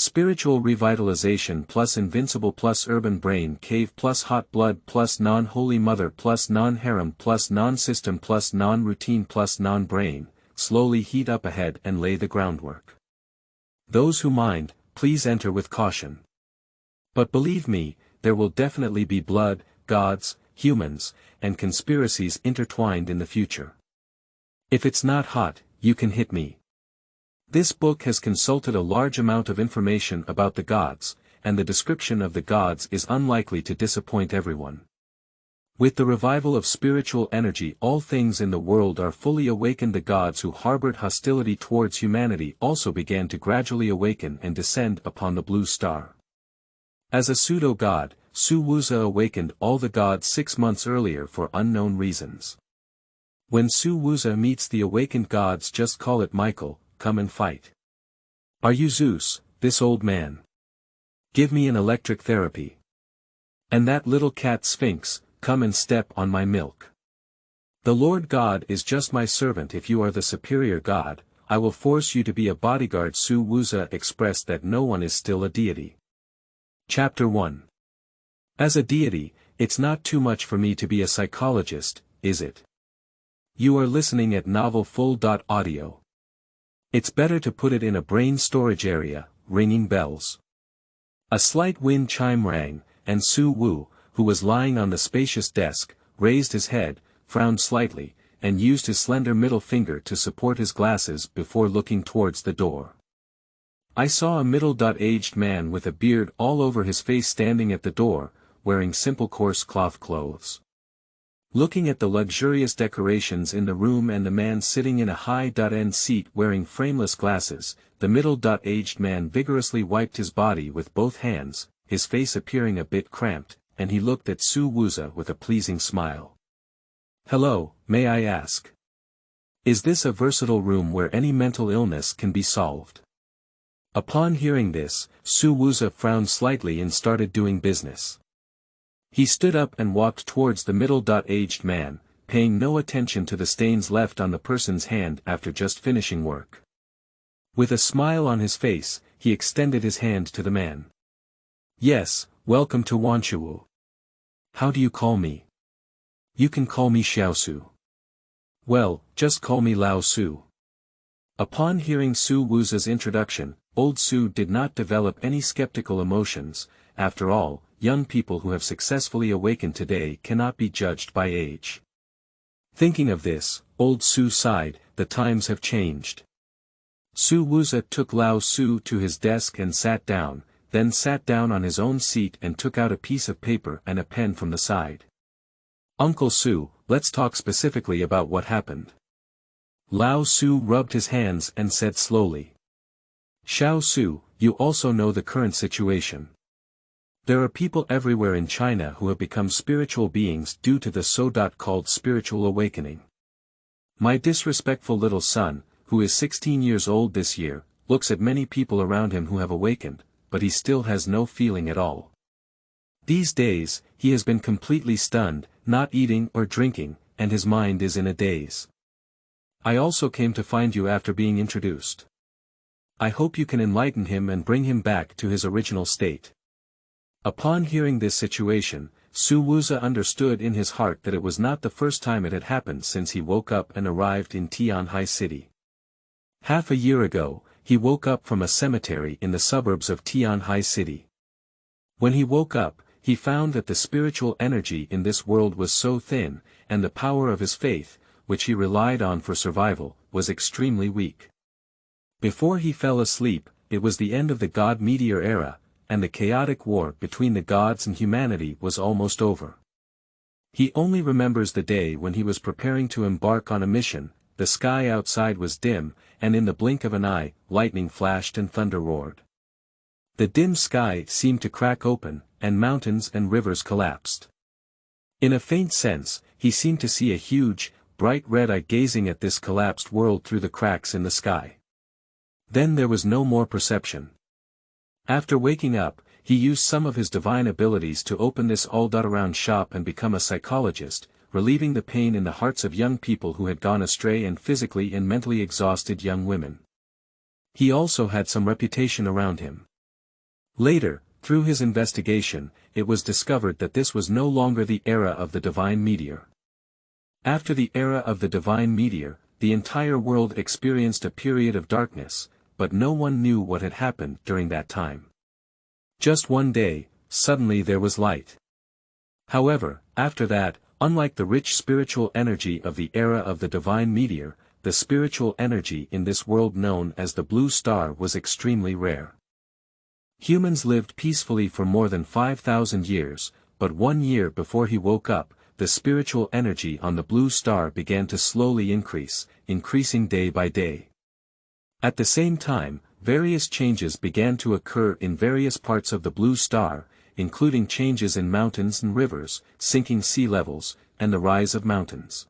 Spiritual Revitalization plus Invincible plus Urban Brain Cave+Hot Blood+Non Holy Mother+Non harem+Non System+Non Routine+Non Brain, slowly heat up ahead and lay the groundwork. Those who mind, please enter with caution. But believe me, there will definitely be blood, gods, humans, and conspiracies intertwined in the future. If it's not hot, you can hit me. This book has consulted a large amount of information about the gods, and the description of the gods is unlikely to disappoint everyone. With the revival of spiritual energy, all things in the world are fully awakened. The gods who harbored hostility towards humanity also began to gradually awaken and descend upon the Blue Star. As a pseudo-god, Su Wuze awakened all the gods 6 months earlier for unknown reasons. When Su Wuze meets the awakened gods, just call it Michael, come and fight. Are you Zeus, this old man? Give me an electric therapy. And that little cat Sphinx, come and step on my milk. The Lord God is just my servant. If you are the superior God, I will force you to be a bodyguard. Su Wuze expressed that no one is still a deity. Chapter 1. As a deity, it's not too much for me to be a psychologist, is it? You are listening at novel-full.audio. It's better to put it in a brain storage area, ringing bells. A slight wind chime rang, and Su Wu, who was lying on the spacious desk, raised his head, frowned slightly, and used his slender middle finger to support his glasses before looking towards the door. I saw a middle-aged man with a beard all over his face standing at the door, wearing simple coarse cloth clothes. Looking at the luxurious decorations in the room and the man sitting in a high-end seat wearing frameless glasses, the middle-aged man vigorously wiped his body with both hands, his face appearing a bit cramped, and he looked at Su Wuze with a pleasing smile. Hello, may I ask? Is this a versatile room where any mental illness can be solved? Upon hearing this, Su Wuze frowned slightly and started doing business. He stood up and walked towards the middle-aged man, paying no attention to the stains left on the person's hand after just finishing work. With a smile on his face, he extended his hand to the man. Yes, welcome to Wanshuwu. How do you call me? You can call me Xiaosu. Well, just call me Lao Su. Upon hearing Su Wuze's introduction, old Su did not develop any skeptical emotions. After all, young people who have successfully awakened today cannot be judged by age. Thinking of this, old Su sighed. The times have changed. Su Wuze took Lao Su to his desk and sat down, then sat down on his own seat and took out a piece of paper and a pen from the side. Uncle Su, let's talk specifically about what happened. Lao Su rubbed his hands and said slowly. Xiao Su, you also know the current situation. There are people everywhere in China who have become spiritual beings due to the so-called spiritual awakening. My disrespectful little son, who is 16 years old this year, looks at many people around him who have awakened, but he still has no feeling at all. These days, he has been completely stunned, not eating or drinking, and his mind is in a daze. I also came to find you after being introduced. I hope you can enlighten him and bring him back to his original state. Upon hearing this situation, Su Wuze understood in his heart that it was not the first time it had happened since he woke up and arrived in Tianhai City. Half a year ago, he woke up from a cemetery in the suburbs of Tianhai City. When he woke up, he found that the spiritual energy in this world was so thin, and the power of his faith, which he relied on for survival, was extremely weak. Before he fell asleep, it was the end of the God Meteor era, and the chaotic war between the gods and humanity was almost over. He only remembers the day when he was preparing to embark on a mission. The sky outside was dim, and in the blink of an eye, lightning flashed and thunder roared. The dim sky seemed to crack open, and mountains and rivers collapsed. In a faint sense, he seemed to see a huge, bright red eye gazing at this collapsed world through the cracks in the sky. Then there was no more perception. After waking up, he used some of his divine abilities to open this all-around shop and become a psychologist, relieving the pain in the hearts of young people who had gone astray and physically and mentally exhausted young women. He also had some reputation around him. Later, through his investigation, it was discovered that this was no longer the era of the divine meteor. After the era of the divine meteor, the entire world experienced a period of darkness, but no one knew what had happened during that time. Just one day, suddenly there was light. However, after that, unlike the rich spiritual energy of the era of the divine meteor, the spiritual energy in this world known as the blue star was extremely rare. Humans lived peacefully for more than 5,000 years, but 1 year before he woke up, the spiritual energy on the blue star began to slowly increase, increasing day by day. At the same time, various changes began to occur in various parts of the blue star, including changes in mountains and rivers, sinking sea levels, and the rise of mountains.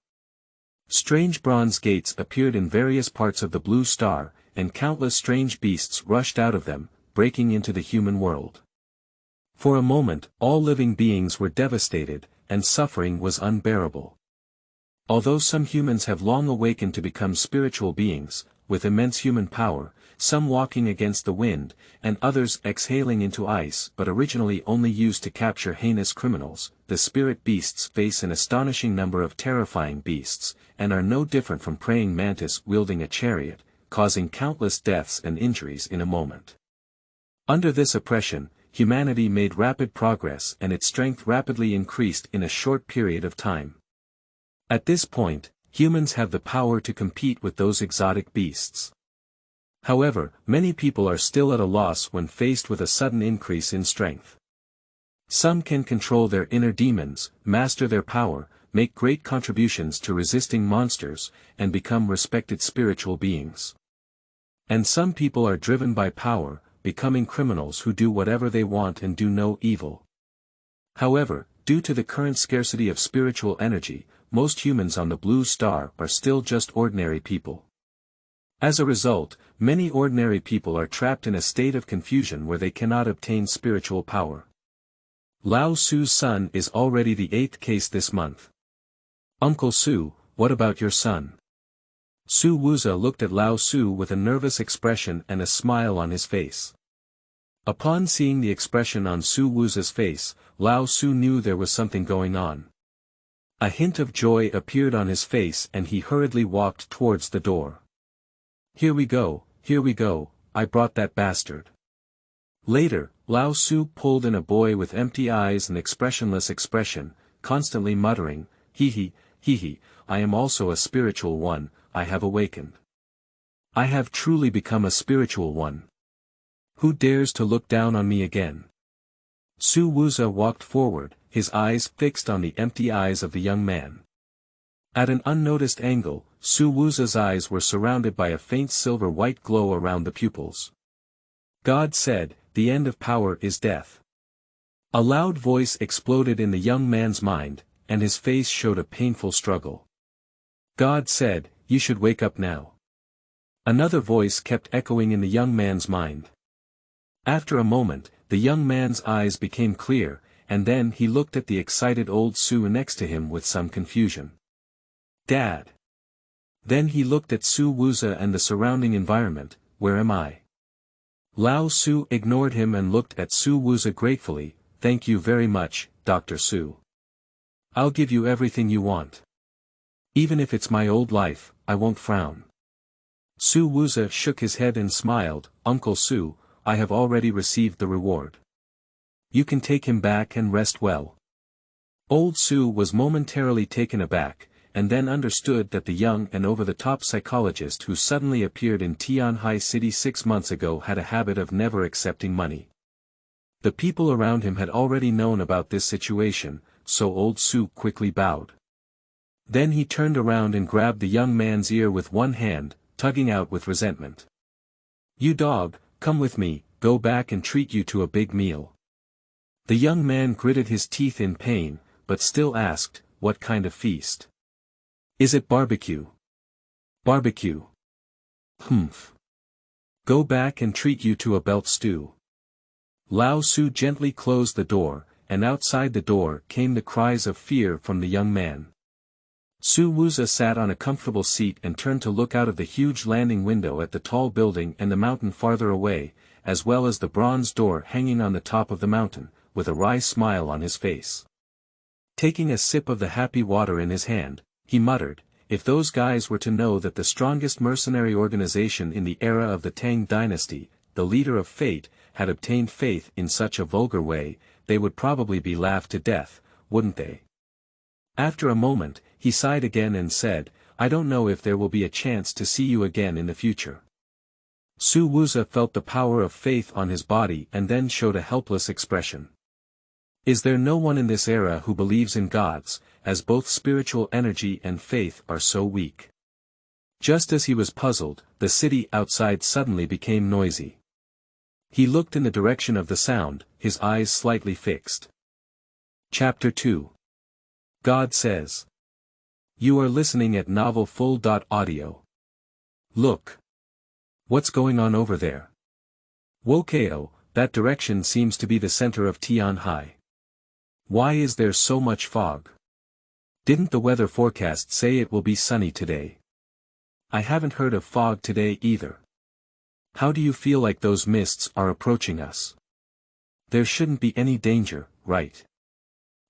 Strange bronze gates appeared in various parts of the blue star, and countless strange beasts rushed out of them, breaking into the human world. For a moment, all living beings were devastated, and suffering was unbearable. Although some humans have long awakened to become spiritual beings, with immense human power, some walking against the wind, and others exhaling into ice but originally only used to capture heinous criminals, the spirit beasts face an astonishing number of terrifying beasts, and are no different from praying mantis wielding a chariot, causing countless deaths and injuries in a moment. Under this oppression, humanity made rapid progress and its strength rapidly increased in a short period of time. At this point, humans have the power to compete with those exotic beasts. However, many people are still at a loss when faced with a sudden increase in strength. Some can control their inner demons, master their power, make great contributions to resisting monsters, and become respected spiritual beings. And some people are driven by power, becoming criminals who do whatever they want and do no evil. However, due to the current scarcity of spiritual energy, most humans on the blue star are still just ordinary people. As a result, many ordinary people are trapped in a state of confusion where they cannot obtain spiritual power. Lao Su's son is already the 8th case this month. Uncle Su, what about your son? Su Wuze looked at Lao Su with a nervous expression and a smile on his face. Upon seeing the expression on Su Wuze's face, Lao Su knew there was something going on. A hint of joy appeared on his face and he hurriedly walked towards the door. Here we go, I brought that bastard. Later, Lao Su pulled in a boy with empty eyes and expressionless expression, constantly muttering, hee hee, I am also a spiritual one, I have awakened. I have truly become a spiritual one. Who dares to look down on me again? Su Wuze walked forward, his eyes fixed on the empty eyes of the young man. At an unnoticed angle, Su Wuze's eyes were surrounded by a faint silver-white glow around the pupils. God said, the end of power is death. A loud voice exploded in the young man's mind, and his face showed a painful struggle. God said, you should wake up now. Another voice kept echoing in the young man's mind. After a moment, the young man's eyes became clear, and then he looked at the excited old Su next to him with some confusion. Dad. Then he looked at Su Wuze and the surrounding environment, where am I? Lao Su ignored him and looked at Su Wuze gratefully, thank you very much, Dr. Su. I'll give you everything you want. Even if it's my old life, I won't frown. Su Wuze shook his head and smiled, Uncle Su, I have already received the reward. You can take him back and rest well. Old Su was momentarily taken aback, and then understood that the young and over-the-top psychologist who suddenly appeared in Tianhai City 6 months ago had a habit of never accepting money. The people around him had already known about this situation, so old Su quickly bowed. Then he turned around and grabbed the young man's ear with one hand, tugging out with resentment. You dog, come with me, go back and treat you to a big meal. The young man gritted his teeth in pain, but still asked, what kind of feast? Is it barbecue? Barbecue. Humph. Go back and treat you to a belt stew. Lao Su gently closed the door, and outside the door came the cries of fear from the young man. Su Wuze sat on a comfortable seat and turned to look out of the huge landing window at the tall building and the mountain farther away, as well as the bronze door hanging on the top of the mountain, with a wry smile on his face. Taking a sip of the happy water in his hand, he muttered, "If those guys were to know that the strongest mercenary organization in the era of the Tang dynasty, the leader of fate, had obtained faith in such a vulgar way, they would probably be laughed to death, wouldn't they?" After a moment, he sighed again and said, "I don't know if there will be a chance to see you again in the future." Su Wuze felt the power of faith on his body and then showed a helpless expression. Is there no one in this era who believes in gods, as both spiritual energy and faith are so weak? Just as he was puzzled, the city outside suddenly became noisy. He looked in the direction of the sound, his eyes slightly fixed. Chapter 2. God says. You are listening at Novel Full.Audio. Look. What's going on over there? Wokeo, that direction seems to be the center of Tianhai. Why is there so much fog? Didn't the weather forecast say it will be sunny today? I haven't heard of fog today either. How do you feel like those mists are approaching us? There shouldn't be any danger, right?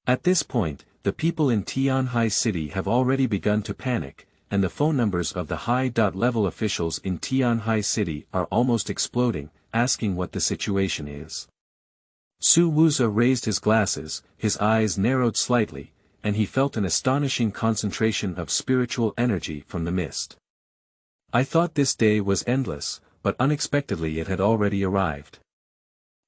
At this point, the people in Tianhai City have already begun to panic, and the phone numbers of the high-level officials in Tianhai City are almost exploding, asking what the situation is. Su Wuze raised his glasses, his eyes narrowed slightly, and he felt an astonishing concentration of spiritual energy from the mist. I thought this day was endless, but unexpectedly it had already arrived.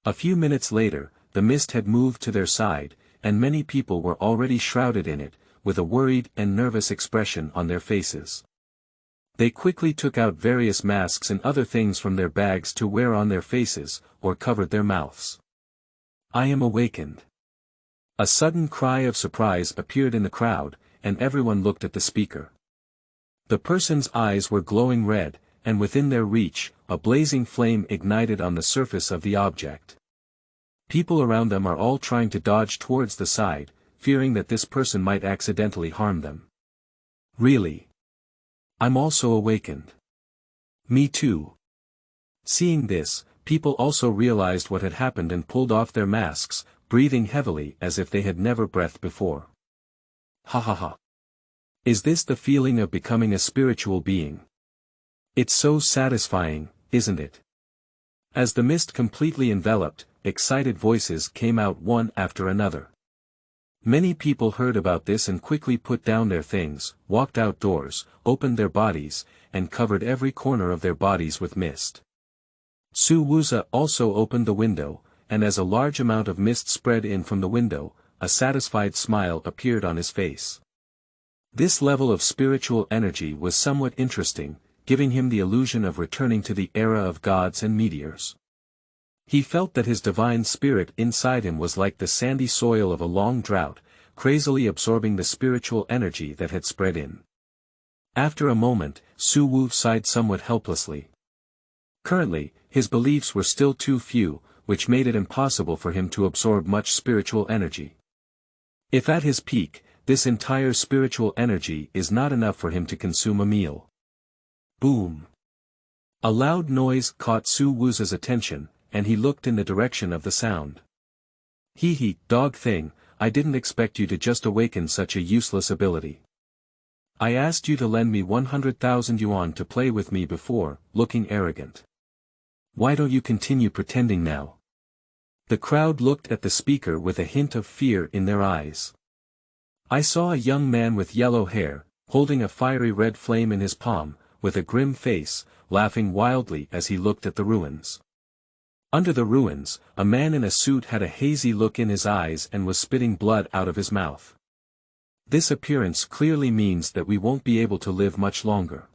A few minutes later, the mist had moved to their side, and many people were already shrouded in it, with a worried and nervous expression on their faces. They quickly took out various masks and other things from their bags to wear on their faces, or covered their mouths. I am awakened. A sudden cry of surprise appeared in the crowd, and everyone looked at the speaker. The person's eyes were glowing red, and within their reach, a blazing flame ignited on the surface of the object. People around them are all trying to dodge towards the side, fearing that this person might accidentally harm them. Really? I'm also awakened. Me too. Seeing this, people also realized what had happened and pulled off their masks, breathing heavily as if they had never breathed before. Ha ha ha. Is this the feeling of becoming a spiritual being? It's so satisfying, isn't it? As the mist completely enveloped, excited voices came out one after another. Many people heard about this and quickly put down their things, walked outdoors, opened their bodies, and covered every corner of their bodies with mist. Su Wuze also opened the window, and as a large amount of mist spread in from the window, a satisfied smile appeared on his face. This level of spiritual energy was somewhat interesting, giving him the illusion of returning to the era of gods and meteors. He felt that his divine spirit inside him was like the sandy soil of a long drought, crazily absorbing the spiritual energy that had spread in. After a moment, Su Wuze sighed somewhat helplessly. Currently, his beliefs were still too few, which made it impossible for him to absorb much spiritual energy. If at his peak, this entire spiritual energy is not enough for him to consume a meal. Boom! A loud noise caught Su Wuze's attention, and he looked in the direction of the sound. Hee, dog thing, I didn't expect you to just awaken such a useless ability. I asked you to lend me 100,000 yuan to play with me before, looking arrogant. Why don't you continue pretending now? The crowd looked at the speaker with a hint of fear in their eyes. I saw a young man with yellow hair, holding a fiery red flame in his palm, with a grim face, laughing wildly as he looked at the ruins. Under the ruins, a man in a suit had a hazy look in his eyes and was spitting blood out of his mouth. This appearance clearly means that we won't be able to live much longer.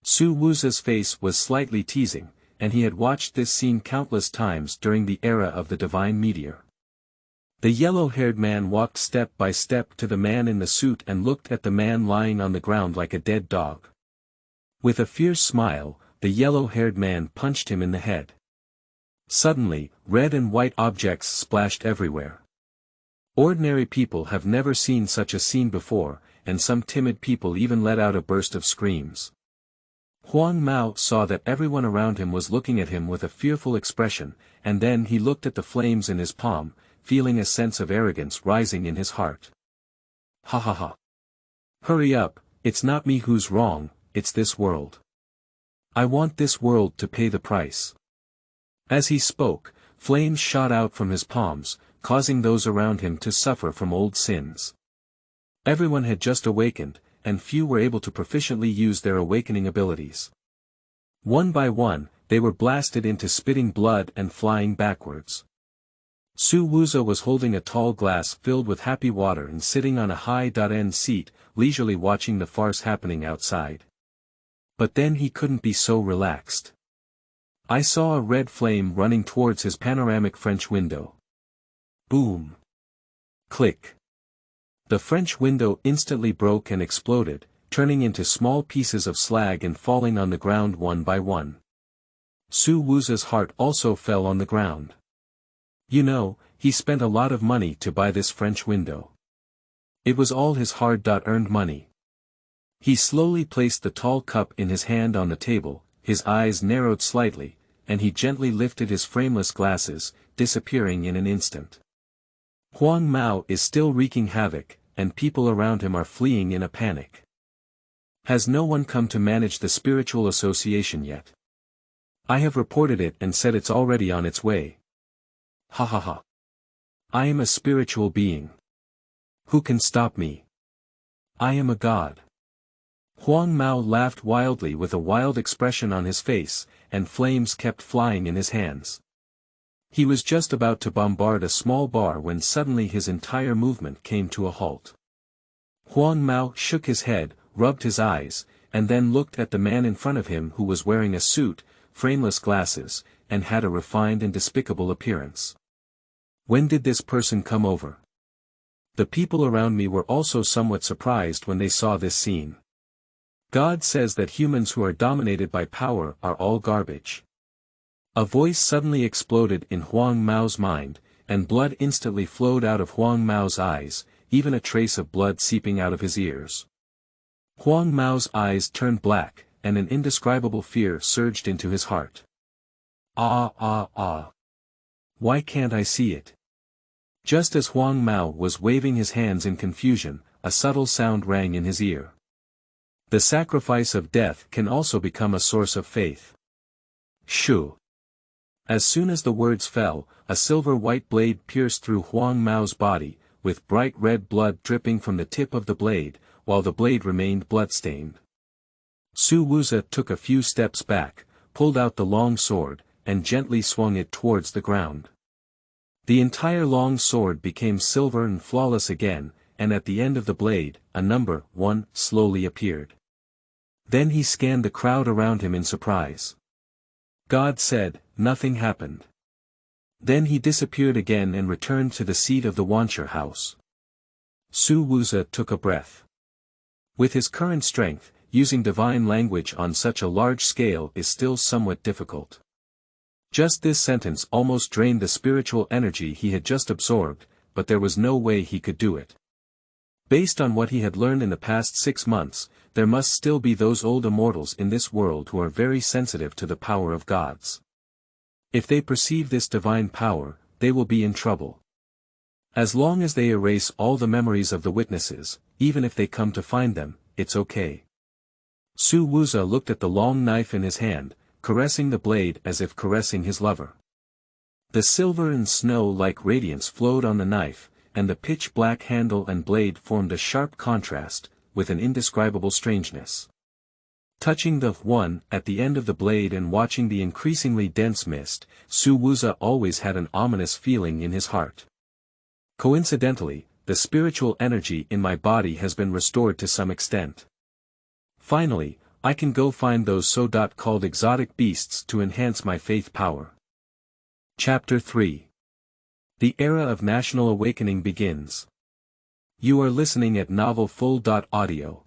Su Wuze's face was slightly teasing, and he had watched this scene countless times during the era of the divine meteor. The yellow-haired man walked step by step to the man in the suit and looked at the man lying on the ground like a dead dog. With a fierce smile, the yellow-haired man punched him in the head. Suddenly, red and white objects splashed everywhere. Ordinary people have never seen such a scene before, and some timid people even let out a burst of screams. Huang Mao saw that everyone around him was looking at him with a fearful expression, and then he looked at the flames in his palm, feeling a sense of arrogance rising in his heart. Ha ha ha. Hurry up, it's not me who's wrong, it's this world. I want this world to pay the price. As he spoke, flames shot out from his palms, causing those around him to suffer from old sins. Everyone had just awakened, and few were able to proficiently use their awakening abilities. One by one, they were blasted into spitting blood and flying backwards. Su Wuze was holding a tall glass filled with happy water and sitting on a high-end seat, leisurely watching the farce happening outside. But then he couldn't be so relaxed. I saw a red flame running towards his panoramic French window. Boom! Click! The French window instantly broke and exploded, turning into small pieces of slag and falling on the ground one by one. Su Wuze's heart also fell on the ground. You know, he spent a lot of money to buy this French window. It was all his hard-earned money. He slowly placed the tall cup in his hand on the table, his eyes narrowed slightly, and he gently lifted his frameless glasses, disappearing in an instant. Huang Mao is still wreaking havoc, and people around him are fleeing in a panic. Has no one come to manage the spiritual association yet? I have reported it and said it's already on its way. Ha ha ha. I am a spiritual being. Who can stop me? I am a god. Huang Mao laughed wildly with a wild expression on his face, and flames kept flying in his hands. He was just about to bombard a small bar when suddenly his entire movement came to a halt. Huang Mao shook his head, rubbed his eyes, and then looked at the man in front of him who was wearing a suit, frameless glasses, and had a refined and despicable appearance. When did this person come over? The people around me were also somewhat surprised when they saw this scene. God says that humans who are dominated by power are all garbage. A voice suddenly exploded in Huang Mao's mind, and blood instantly flowed out of Huang Mao's eyes, even a trace of blood seeping out of his ears. Huang Mao's eyes turned black, and an indescribable fear surged into his heart. Ah. Why can't I see it? Just as Huang Mao was waving his hands in confusion, a subtle sound rang in his ear. The sacrifice of death can also become a source of faith. Shoo. As soon as the words fell, a silver-white blade pierced through Huang Mao's body, with bright red blood dripping from the tip of the blade, while the blade remained bloodstained. Su Wuze took a few steps back, pulled out the long sword, and gently swung it towards the ground. The entire long sword became silver and flawless again, and at the end of the blade, a number 1 slowly appeared. Then he scanned the crowd around him in surprise. God said, nothing happened. Then he disappeared again and returned to the seat of the Xueer house. Su Wuze took a breath. With his current strength, using divine language on such a large scale is still somewhat difficult. Just this sentence almost drained the spiritual energy he had just absorbed, but there was no way he could do it. Based on what he had learned in the past 6 months, there must still be those old immortals in this world who are very sensitive to the power of gods. If they perceive this divine power, they will be in trouble. As long as they erase all the memories of the witnesses, even if they come to find them, it's okay. Su Wuze looked at the long knife in his hand, caressing the blade as if caressing his lover. The silver and snow-like radiance flowed on the knife, and the pitch-black handle and blade formed a sharp contrast, with an indescribable strangeness. Touching the one at the end of the blade and watching the increasingly dense mist, Su Wuze always had an ominous feeling in his heart. Coincidentally, the spiritual energy in my body has been restored to some extent. Finally, I can go find those so-called exotic beasts to enhance my faith power. Chapter 3. The Era of National Awakening Begins. You are listening at Novel Full.audio.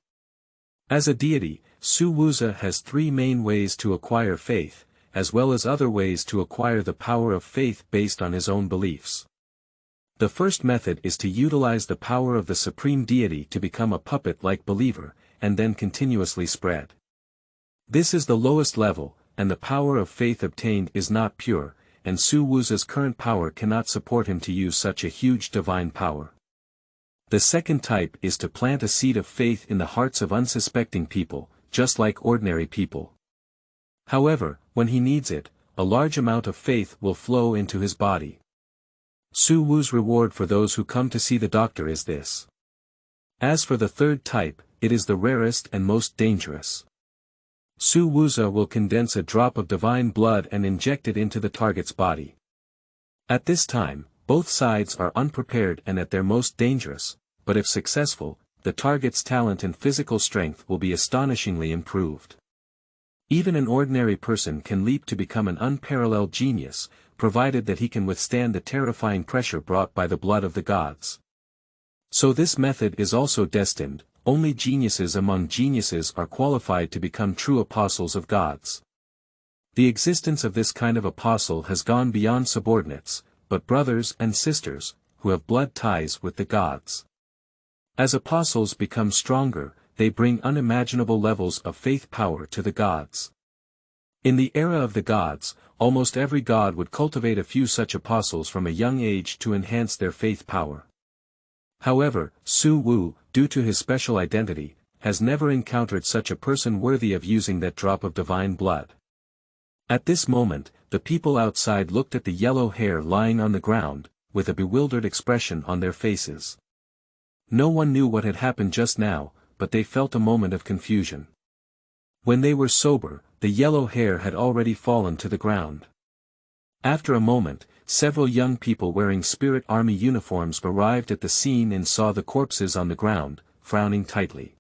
As a deity, Su Wuze has 3 main ways to acquire faith, as well as other ways to acquire the power of faith based on his own beliefs. The first method is to utilize the power of the Supreme Deity to become a puppet-like believer, and then continuously spread. This is the lowest level, and the power of faith obtained is not pure, and Su Wuze's current power cannot support him to use such a huge divine power. The second type is to plant a seed of faith in the hearts of unsuspecting people, just like ordinary people. However, when he needs it, a large amount of faith will flow into his body. Su Wuze's reward for those who come to see the doctor is this. As for the third type, it is the rarest and most dangerous. Su Wuze will condense a drop of divine blood and inject it into the target's body. At this time, both sides are unprepared and at their most dangerous, but if successful, the target's talent and physical strength will be astonishingly improved. Even an ordinary person can leap to become an unparalleled genius, provided that he can withstand the terrifying pressure brought by the blood of the gods. So this method is also destined, only geniuses among geniuses are qualified to become true apostles of gods. The existence of this kind of apostle has gone beyond subordinates, but brothers and sisters, who have blood ties with the gods. As apostles become stronger, they bring unimaginable levels of faith power to the gods. In the era of the gods, almost every god would cultivate a few such apostles from a young age to enhance their faith power. However, Su Wuze, due to his special identity, has never encountered such a person worthy of using that drop of divine blood. At this moment, the people outside looked at the yellow hair lying on the ground, with a bewildered expression on their faces. No one knew what had happened just now, but they felt a moment of confusion. When they were sober, the yellow hair had already fallen to the ground. After a moment, several young people wearing spirit army uniforms arrived at the scene and saw the corpses on the ground, frowning tightly.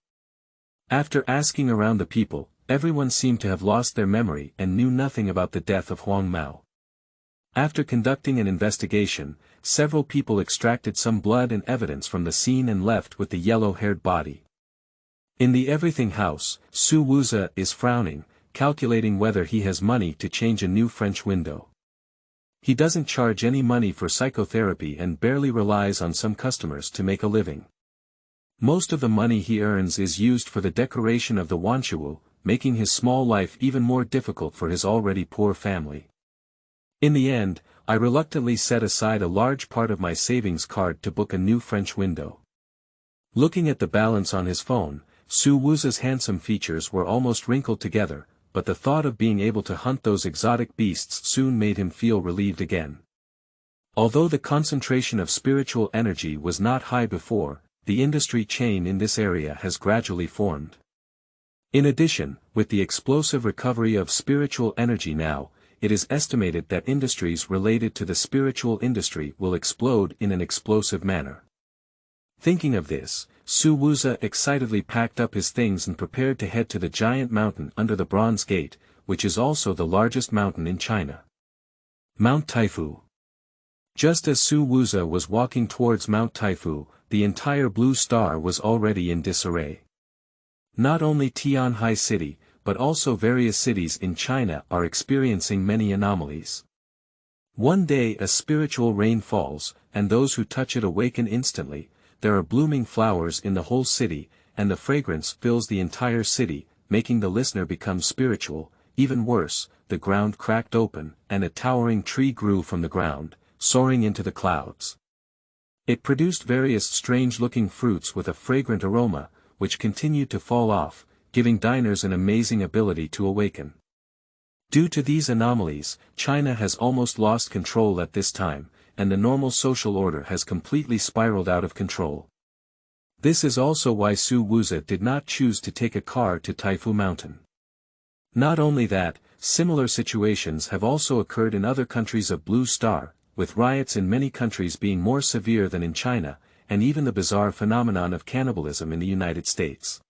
After asking around the people, everyone seemed to have lost their memory and knew nothing about the death of Huang Mao. After conducting an investigation, several people extracted some blood and evidence from the scene and left with the yellow-haired body. In the everything house, Su Wuze is frowning, calculating whether he has money to change a new French window. He doesn't charge any money for psychotherapy and barely relies on some customers to make a living. Most of the money he earns is used for the decoration of the Wanshuo, making his small life even more difficult for his already poor family. In the end, I reluctantly set aside a large part of my savings card to book a new French window. Looking at the balance on his phone, Su Wuze's handsome features were almost wrinkled together, but the thought of being able to hunt those exotic beasts soon made him feel relieved again. Although the concentration of spiritual energy was not high before, the industry chain in this area has gradually formed. In addition, with the explosive recovery of spiritual energy now, it is estimated that industries related to the spiritual industry will explode in an explosive manner. Thinking of this, Su Wuze excitedly packed up his things and prepared to head to the giant mountain under the Bronze Gate, which is also the largest mountain in China. Mount Taifu. Just as Su Wuze was walking towards Mount Taifu, the entire Blue Star was already in disarray. Not only Tianhai City, but also various cities in China are experiencing many anomalies. One day a spiritual rain falls, and those who touch it awaken instantly. There are blooming flowers in the whole city, and the fragrance fills the entire city, making the listener become spiritual. Even worse, the ground cracked open, and a towering tree grew from the ground, soaring into the clouds. It produced various strange-looking fruits with a fragrant aroma, which continued to fall off, giving diners an amazing ability to awaken. Due to these anomalies, China has almost lost control at this time, and the normal social order has completely spiraled out of control. This is also why Su Wuze did not choose to take a car to Taifu Mountain. Not only that, similar situations have also occurred in other countries of Blue Star, with riots in many countries being more severe than in China, and even the bizarre phenomenon of cannibalism in the United States.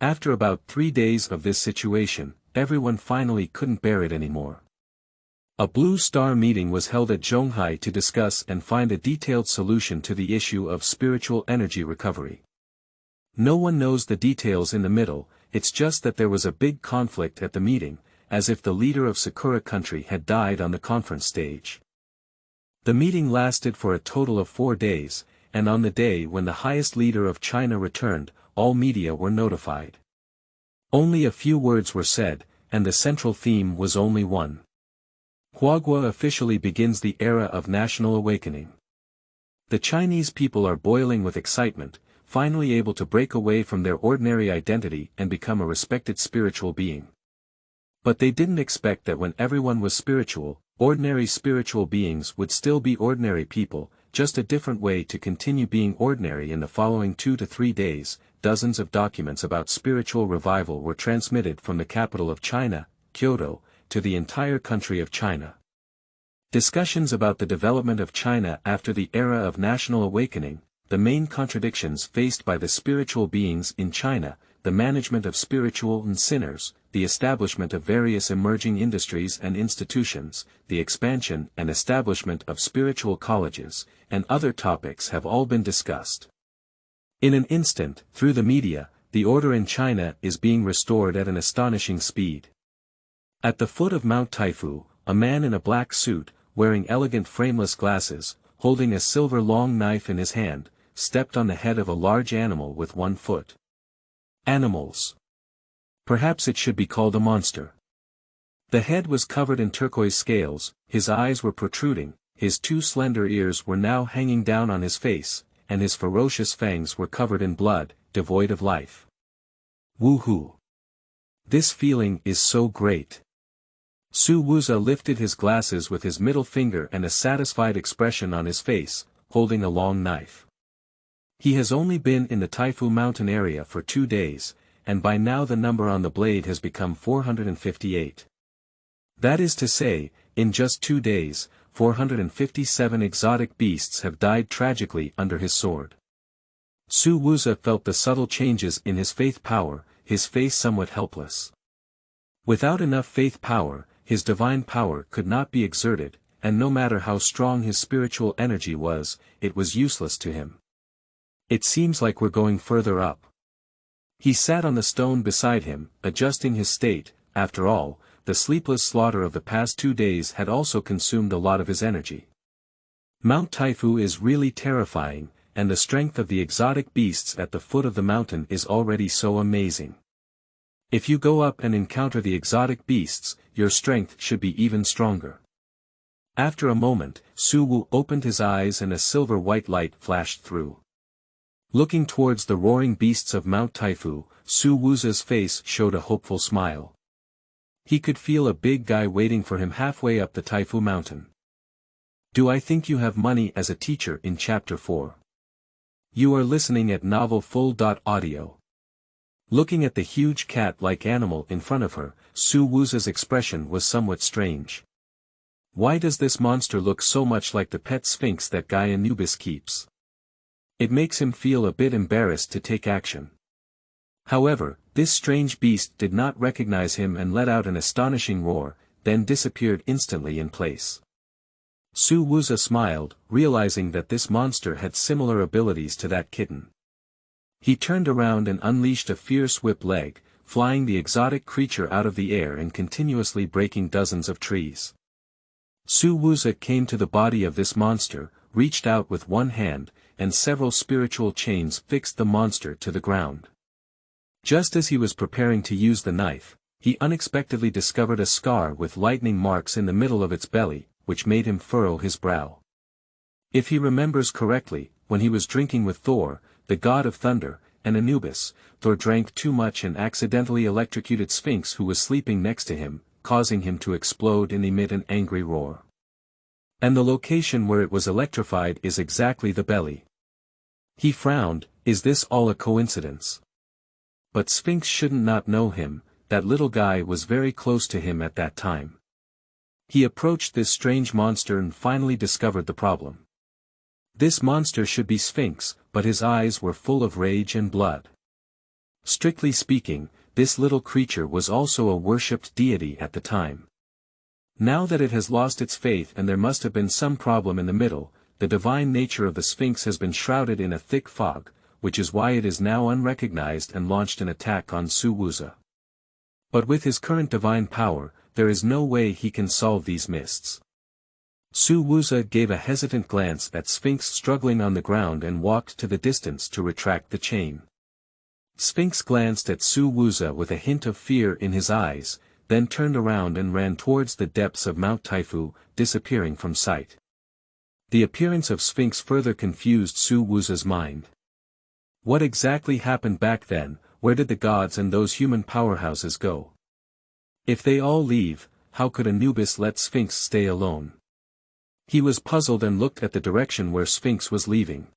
After about 3 days of this situation, everyone finally couldn't bear it anymore. A Blue Star meeting was held at Zhonghai to discuss and find a detailed solution to the issue of spiritual energy recovery. No one knows the details in the middle, it's just that there was a big conflict at the meeting, as if the leader of Sakura country had died on the conference stage. The meeting lasted for a total of 4 days, and on the day when the highest leader of China returned, all media were notified. Only a few words were said, and the central theme was only one. Huagua officially begins the era of national awakening. The Chinese people are boiling with excitement, finally able to break away from their ordinary identity and become a respected spiritual being. But they didn't expect that when everyone was spiritual, ordinary spiritual beings would still be ordinary people, just a different way to continue being ordinary. In the following 2 to 3 days, dozens of documents about spiritual revival were transmitted from the capital of China, Kyoto, to the entire country of China. Discussions about the development of China after the era of national awakening, the main contradictions faced by the spiritual beings in China, the management of spiritual and sinners, the establishment of various emerging industries and institutions, the expansion and establishment of spiritual colleges, and other topics have all been discussed. In an instant, through the media, the order in China is being restored at an astonishing speed. At the foot of Mount Taifu, a man in a black suit, wearing elegant frameless glasses, holding a silver long knife in his hand, stepped on the head of a large animal with 1 foot. Animals. Perhaps it should be called a monster. The head was covered in turquoise scales, his eyes were protruding, his 2 slender ears were now hanging down on his face, and his ferocious fangs were covered in blood, devoid of life. Woohoo! This feeling is so great. Su Wuze lifted his glasses with his middle finger and a satisfied expression on his face, holding a long knife. He has only been in the Taifu mountain area for 2 days, and by now the number on the blade has become 458. That is to say, in just 2 days, 457 exotic beasts have died tragically under his sword. Su Wuze felt the subtle changes in his faith power, his face somewhat helpless. Without enough faith power, his divine power could not be exerted, and no matter how strong his spiritual energy was, it was useless to him. It seems like we're going further up. He sat on the stone beside him, adjusting his state. After all, the sleepless slaughter of the past 2 days had also consumed a lot of his energy. Mount Taifu is really terrifying, and the strength of the exotic beasts at the foot of the mountain is already so amazing. If you go up and encounter the exotic beasts, your strength should be even stronger. After a moment, Su Wu opened his eyes and a silver-white light flashed through. Looking towards the roaring beasts of Mount Taifu, Su Wuze's face showed a hopeful smile. He could feel a big guy waiting for him halfway up the Taifu mountain. Do I think you have money as a teacher in Chapter 4? You are listening at Novel Full.Audio. Looking at the huge cat-like animal in front of her, Su Wuze's expression was somewhat strange. Why does this monster look so much like the pet Sphinx that guy Anubis keeps? It makes him feel a bit embarrassed to take action. However, this strange beast did not recognize him and let out an astonishing roar, then disappeared instantly in place. Su Wuze smiled, realizing that this monster had similar abilities to that kitten. He turned around and unleashed a fierce whip leg, flying the exotic creature out of the air and continuously breaking dozens of trees. Su Wuze came to the body of this monster, reached out with one hand, and several spiritual chains fixed the monster to the ground. Just as he was preparing to use the knife, he unexpectedly discovered a scar with lightning marks in the middle of its belly, which made him furrow his brow. If he remembers correctly, when he was drinking with Thor, the god of thunder, and Anubis, Thor drank too much and accidentally electrocuted Sphinx, who was sleeping next to him, causing him to explode and emit an angry roar. And the location where it was electrified is exactly the belly. He frowned. Is this all a coincidence? But Sphinx shouldn't not know him, that little guy was very close to him at that time. He approached this strange monster and finally discovered the problem. This monster should be Sphinx, but his eyes were full of rage and blood. Strictly speaking, this little creature was also a worshipped deity at the time. Now that it has lost its faith and there must have been some problem in the middle, the divine nature of the Sphinx has been shrouded in a thick fog, which is why it is now unrecognized and launched an attack on Su Wuze. But with his current divine power, there is no way he can solve these mists. Su Wuze gave a hesitant glance at Sphinx struggling on the ground and walked to the distance to retract the chain. Sphinx glanced at Su Wuze with a hint of fear in his eyes, then turned around and ran towards the depths of Mount Taifu, disappearing from sight. The appearance of Sphinx further confused Su Wuze's mind. What exactly happened back then? Where did the gods and those human powerhouses go? If they all leave, how could Anubis let Sphinx stay alone? He was puzzled and looked at the direction where Sphinx was leaving.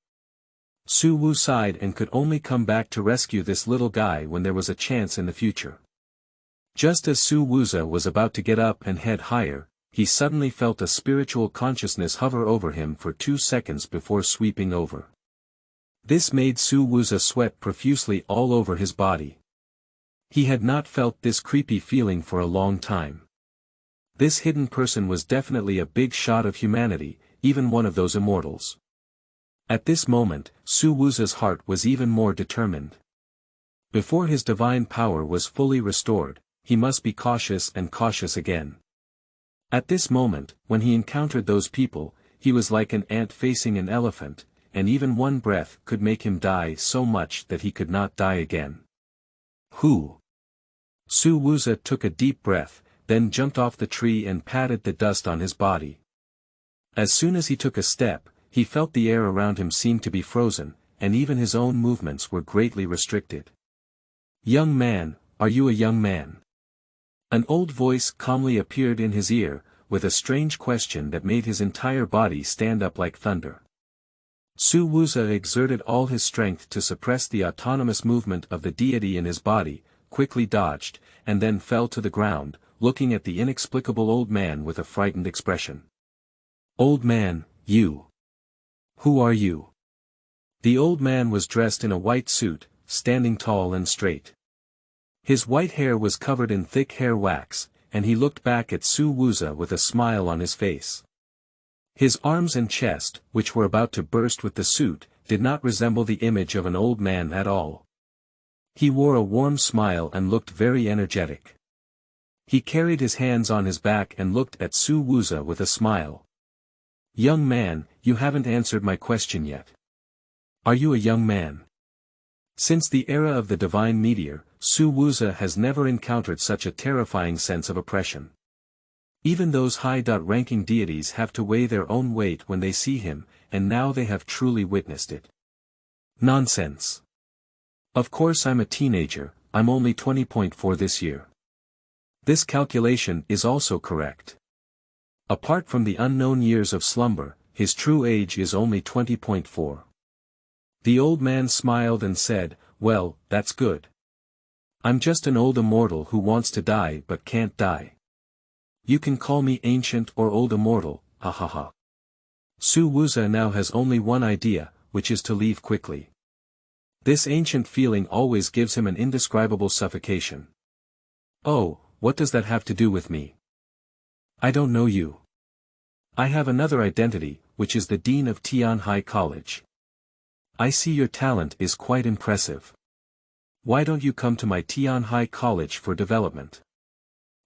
Su Wuze sighed and could only come back to rescue this little guy when there was a chance in the future. Just as Su Wuze was about to get up and head higher, he suddenly felt a spiritual consciousness hover over him for 2 seconds before sweeping over. This made Su Wuze sweat profusely all over his body. He had not felt this creepy feeling for a long time. This hidden person was definitely a big shot of humanity, even one of those immortals. At this moment, Su Wuze's heart was even more determined. Before his divine power was fully restored, he must be cautious and cautious again. At this moment, when he encountered those people, he was like an ant facing an elephant, and even one breath could make him die so much that he could not die again. Who? Su Wuze took a deep breath, then jumped off the tree and patted the dust on his body. As soon as he took a step, he felt the air around him seem to be frozen, and even his own movements were greatly restricted. Young man, are you a young man? An old voice calmly appeared in his ear, with a strange question that made his entire body stand up like thunder. Su Wuze exerted all his strength to suppress the autonomous movement of the deity in his body, quickly dodged, and then fell to the ground, looking at the inexplicable old man with a frightened expression. Old man, you. Who are you? The old man was dressed in a white suit, standing tall and straight. His white hair was covered in thick hair wax, and he looked back at Su Wuze with a smile on his face. His arms and chest, which were about to burst with the suit, did not resemble the image of an old man at all. He wore a warm smile and looked very energetic. He carried his hands on his back and looked at Su Wuze with a smile. Young man, you haven't answered my question yet. Are you a young man? Since the era of the divine meteor, Su Wuze has never encountered such a terrifying sense of oppression. Even those high-ranking deities have to weigh their own weight when they see him, and now they have truly witnessed it. Nonsense. Of course I'm a teenager, I'm only 20.4 this year. This calculation is also correct. Apart from the unknown years of slumber, his true age is only 20.4. The old man smiled and said, well, that's good. I'm just an old immortal who wants to die but can't die. You can call me ancient or old immortal, ha ha ha. Su Wuze now has only one idea, which is to leave quickly. This ancient feeling always gives him an indescribable suffocation. Oh, what does that have to do with me? I don't know you. I have another identity, which is the Dean of Tian High College. I see your talent is quite impressive. Why don't you come to my Tian High College for development?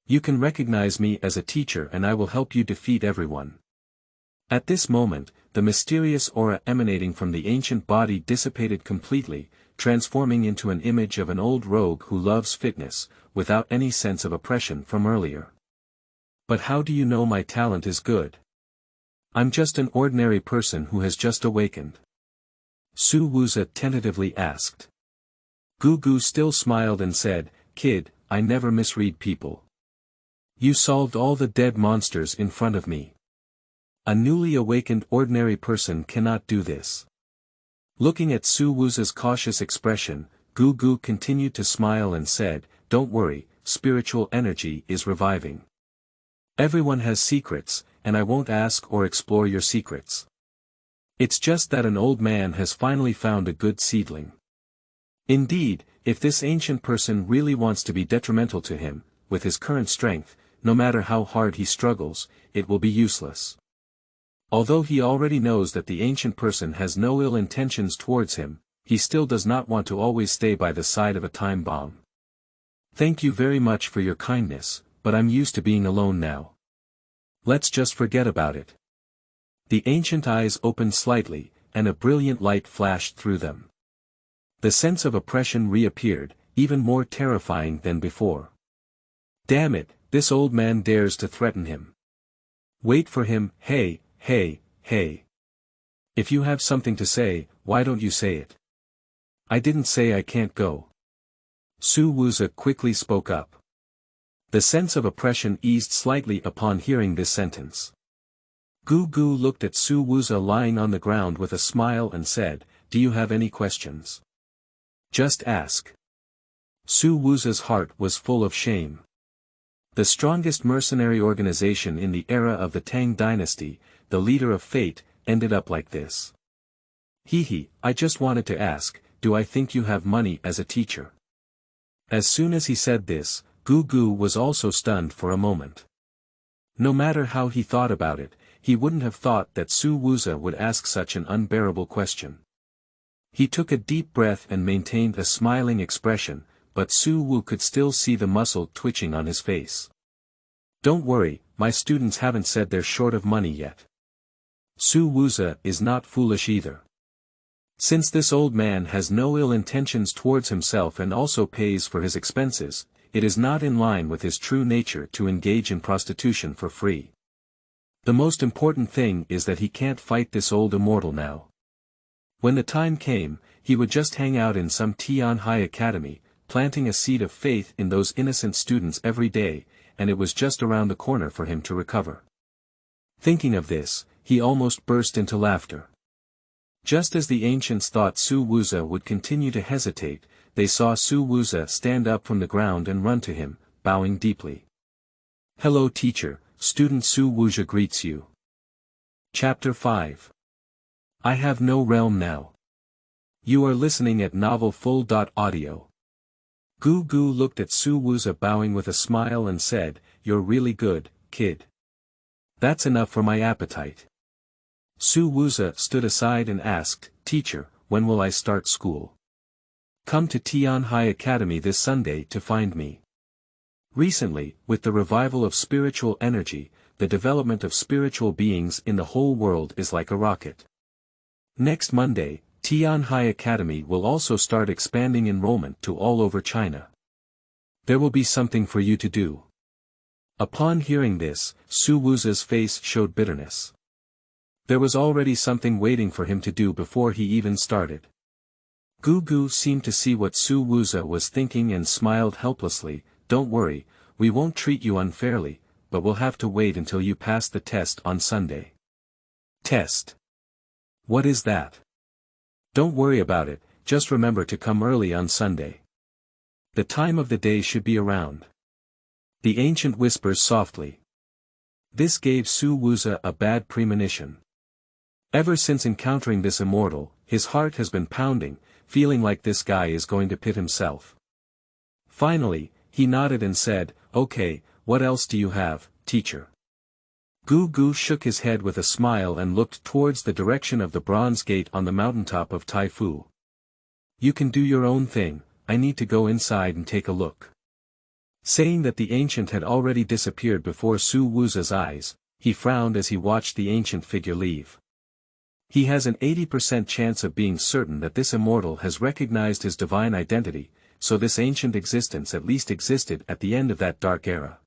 You can recognize me as a teacher and I will help you defeat everyone. At this moment, the mysterious aura emanating from the ancient body dissipated completely, transforming into an image of an old rogue who loves fitness, without any sense of oppression from earlier. But how do you know my talent is good? I'm just an ordinary person who has just awakened. Su Wuze tentatively asked. Gugu still smiled and said, Kid, I never misread people. You solved all the dead monsters in front of me. A newly awakened ordinary person cannot do this. Looking at Su Wuze's cautious expression, Gugu continued to smile and said, Don't worry, spiritual energy is reviving. Everyone has secrets, and I won't ask or explore your secrets. It's just that an old man has finally found a good seedling. Indeed, if this ancient person really wants to be detrimental to him, with his current strength, no matter how hard he struggles, it will be useless. Although he already knows that the ancient person has no ill intentions towards him, he still does not want to always stay by the side of a time bomb. Thank you very much for your kindness, but I'm used to being alone now. Let's just forget about it. The ancient eyes opened slightly, and a brilliant light flashed through them. The sense of oppression reappeared, even more terrifying than before. Damn it, this old man dares to threaten him. Wait for him, hey, hey, hey. If you have something to say, why don't you say it? I didn't say I can't go. Su Wuze quickly spoke up. The sense of oppression eased slightly upon hearing this sentence. Gu looked at Su Wuze lying on the ground with a smile and said, "Do you have any questions? Just ask." Su Wuze's heart was full of shame. The strongest mercenary organization in the era of the Tang dynasty, the leader of fate, ended up like this. I just wanted to ask, do I think you have money as a teacher?" As soon as he said this, Gu was also stunned for a moment. No matter how he thought about it, he wouldn't have thought that Su Wuze would ask such an unbearable question. He took a deep breath and maintained a smiling expression, but Su Wu could still see the muscle twitching on his face. "Don't worry, my students haven't said they're short of money yet." Su Wuze is not foolish either. Since this old man has no ill intentions towards himself and also pays for his expenses, it is not in line with his true nature to engage in prostitution for free. The most important thing is that he can't fight this old immortal now. When the time came, he would just hang out in some Tianhai academy, planting a seed of faith in those innocent students every day, and it was just around the corner for him to recover. Thinking of this, he almost burst into laughter. Just as the ancients thought Su Wuze would continue to hesitate, they saw Su Wuze stand up from the ground and run to him, bowing deeply. "Hello teacher, student Su Wuze greets you." Chapter 5. I have no realm now. You are listening at novel full.audio. Gu looked at Su Wuze bowing with a smile and said, "You're really good, kid. That's enough for my appetite." Su Wuze stood aside and asked, "Teacher, when will I start school?" "Come to Tianhai Academy this Sunday to find me." Recently, with the revival of spiritual energy, the development of spiritual beings in the whole world is like a rocket. Next Monday, Tianhai Academy will also start expanding enrollment to all over China. There will be something for you to do. Upon hearing this, Su Wuze's face showed bitterness. There was already something waiting for him to do before he even started. Gu seemed to see what Su Wuze was thinking and smiled helplessly. "Don't worry, we won't treat you unfairly, but we'll have to wait until you pass the test on Sunday." "Test? What is that?" "Don't worry about it, just remember to come early on Sunday. The time of the day should be around." The ancient whispers softly. This gave Su Wuze a bad premonition. Ever since encountering this immortal, his heart has been pounding, feeling like this guy is going to pit himself. Finally, he nodded and said, "Okay, what else do you have, teacher?" Gu shook his head with a smile and looked towards the direction of the bronze gate on the mountaintop of Taifu. "You can do your own thing, I need to go inside and take a look." Saying that the ancient had already disappeared before Su Wuze's eyes, he frowned as he watched the ancient figure leave. He has an 80% chance of being certain that this immortal has recognized his divine identity, so this ancient existence at least existed at the end of that dark era.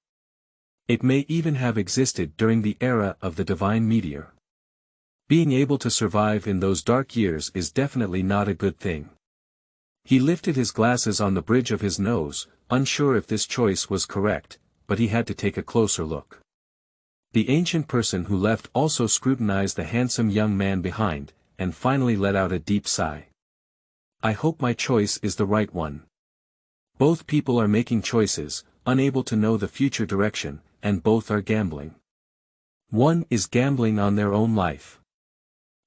It may even have existed during the era of the divine meteor. Being able to survive in those dark years is definitely not a good thing. He lifted his glasses on the bridge of his nose, unsure if this choice was correct, but he had to take a closer look. The ancient person who left also scrutinized the handsome young man behind, and finally let out a deep sigh. "I hope my choice is the right one." Both people are making choices, unable to know the future direction, and both are gambling. One is gambling on their own life.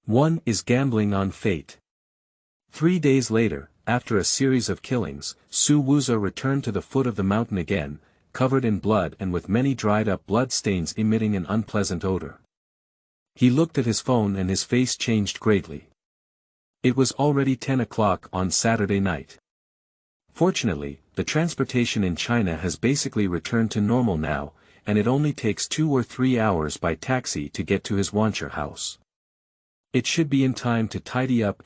One is gambling on fate. 3 days later, after a series of killings, Su Wuze returned to the foot of the mountain again, covered in blood and with many dried-up blood stains emitting an unpleasant odor. He looked at his phone and his face changed greatly. It was already 10 o'clock on Saturday night. Fortunately, the transportation in China has basically returned to normal now, and it only takes 2 or 3 hours by taxi to get to his Xueer house. It should be in time to tidy up.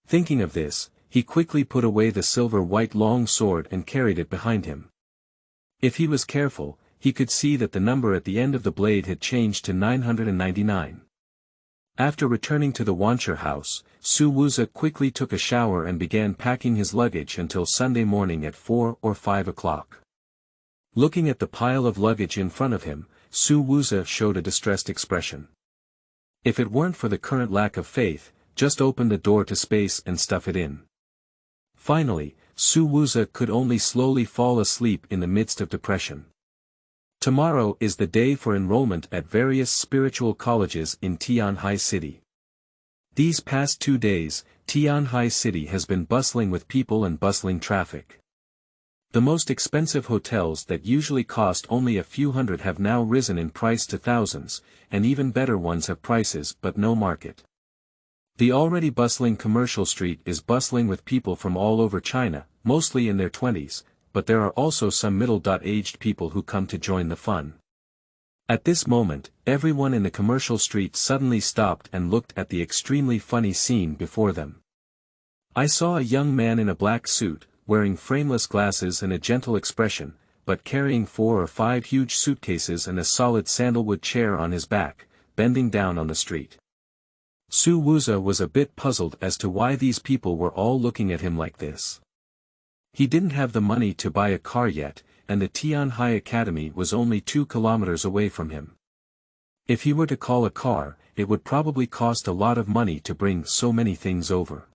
Thinking of this, he quickly put away the silver-white long sword and carried it behind him. If he was careful, he could see that the number at the end of the blade had changed to 999. After returning to the Xueer house, Su Wuze quickly took a shower and began packing his luggage until Sunday morning at 4 or 5 o'clock. Looking at the pile of luggage in front of him, Su Wuze showed a distressed expression. If it weren't for the current lack of faith, just open the door to space and stuff it in. Finally, Su Wuze could only slowly fall asleep in the midst of depression. Tomorrow is the day for enrollment at various spiritual colleges in Tianhai City. These past 2 days, Tianhai City has been bustling with people and bustling traffic. The most expensive hotels that usually cost only a few hundred have now risen in price to thousands, and even better ones have prices but no market. The already bustling commercial street is bustling with people from all over China, mostly in their 20s, but there are also some middle-aged people who come to join the fun. At this moment, everyone in the commercial street suddenly stopped and looked at the extremely funny scene before them. I saw a young man in a black suit, wearing frameless glasses and a gentle expression, but carrying 4 or 5 huge suitcases and a solid sandalwood chair on his back, bending down on the street. Su Wuze was a bit puzzled as to why these people were all looking at him like this. He didn't have the money to buy a car yet, and the Tianhai Academy was only 2 kilometers away from him. If he were to call a car, it would probably cost a lot of money to bring so many things over.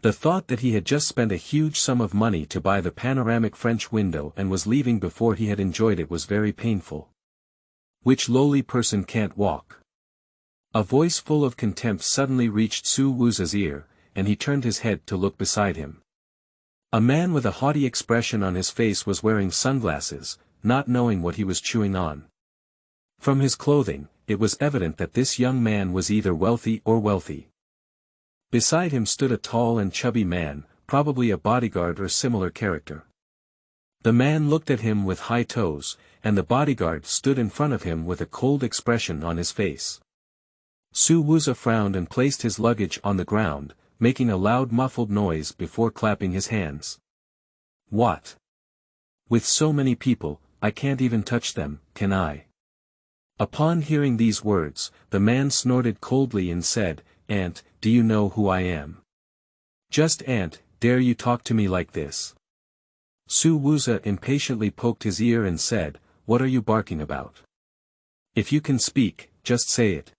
The thought that he had just spent a huge sum of money to buy the panoramic French window and was leaving before he had enjoyed it was very painful. Which lowly person can't walk? A voice full of contempt suddenly reached Su Wuze's ear, and he turned his head to look beside him. A man with a haughty expression on his face was wearing sunglasses, not knowing what he was chewing on. From his clothing, it was evident that this young man was either wealthy or wealthy. Beside him stood a tall and chubby man, probably a bodyguard or similar character. The man looked at him with high toes, and the bodyguard stood in front of him with a cold expression on his face. Su Wuze frowned and placed his luggage on the ground, making a loud muffled noise before clapping his hands. What? With so many people, I can't even touch them, can I? Upon hearing these words, the man snorted coldly and said, "Aunt, do you know who I am? Just aunt, dare you talk to me like this?" Su Wuze impatiently poked his ear and said, "What are you barking about? If you can speak, just say it.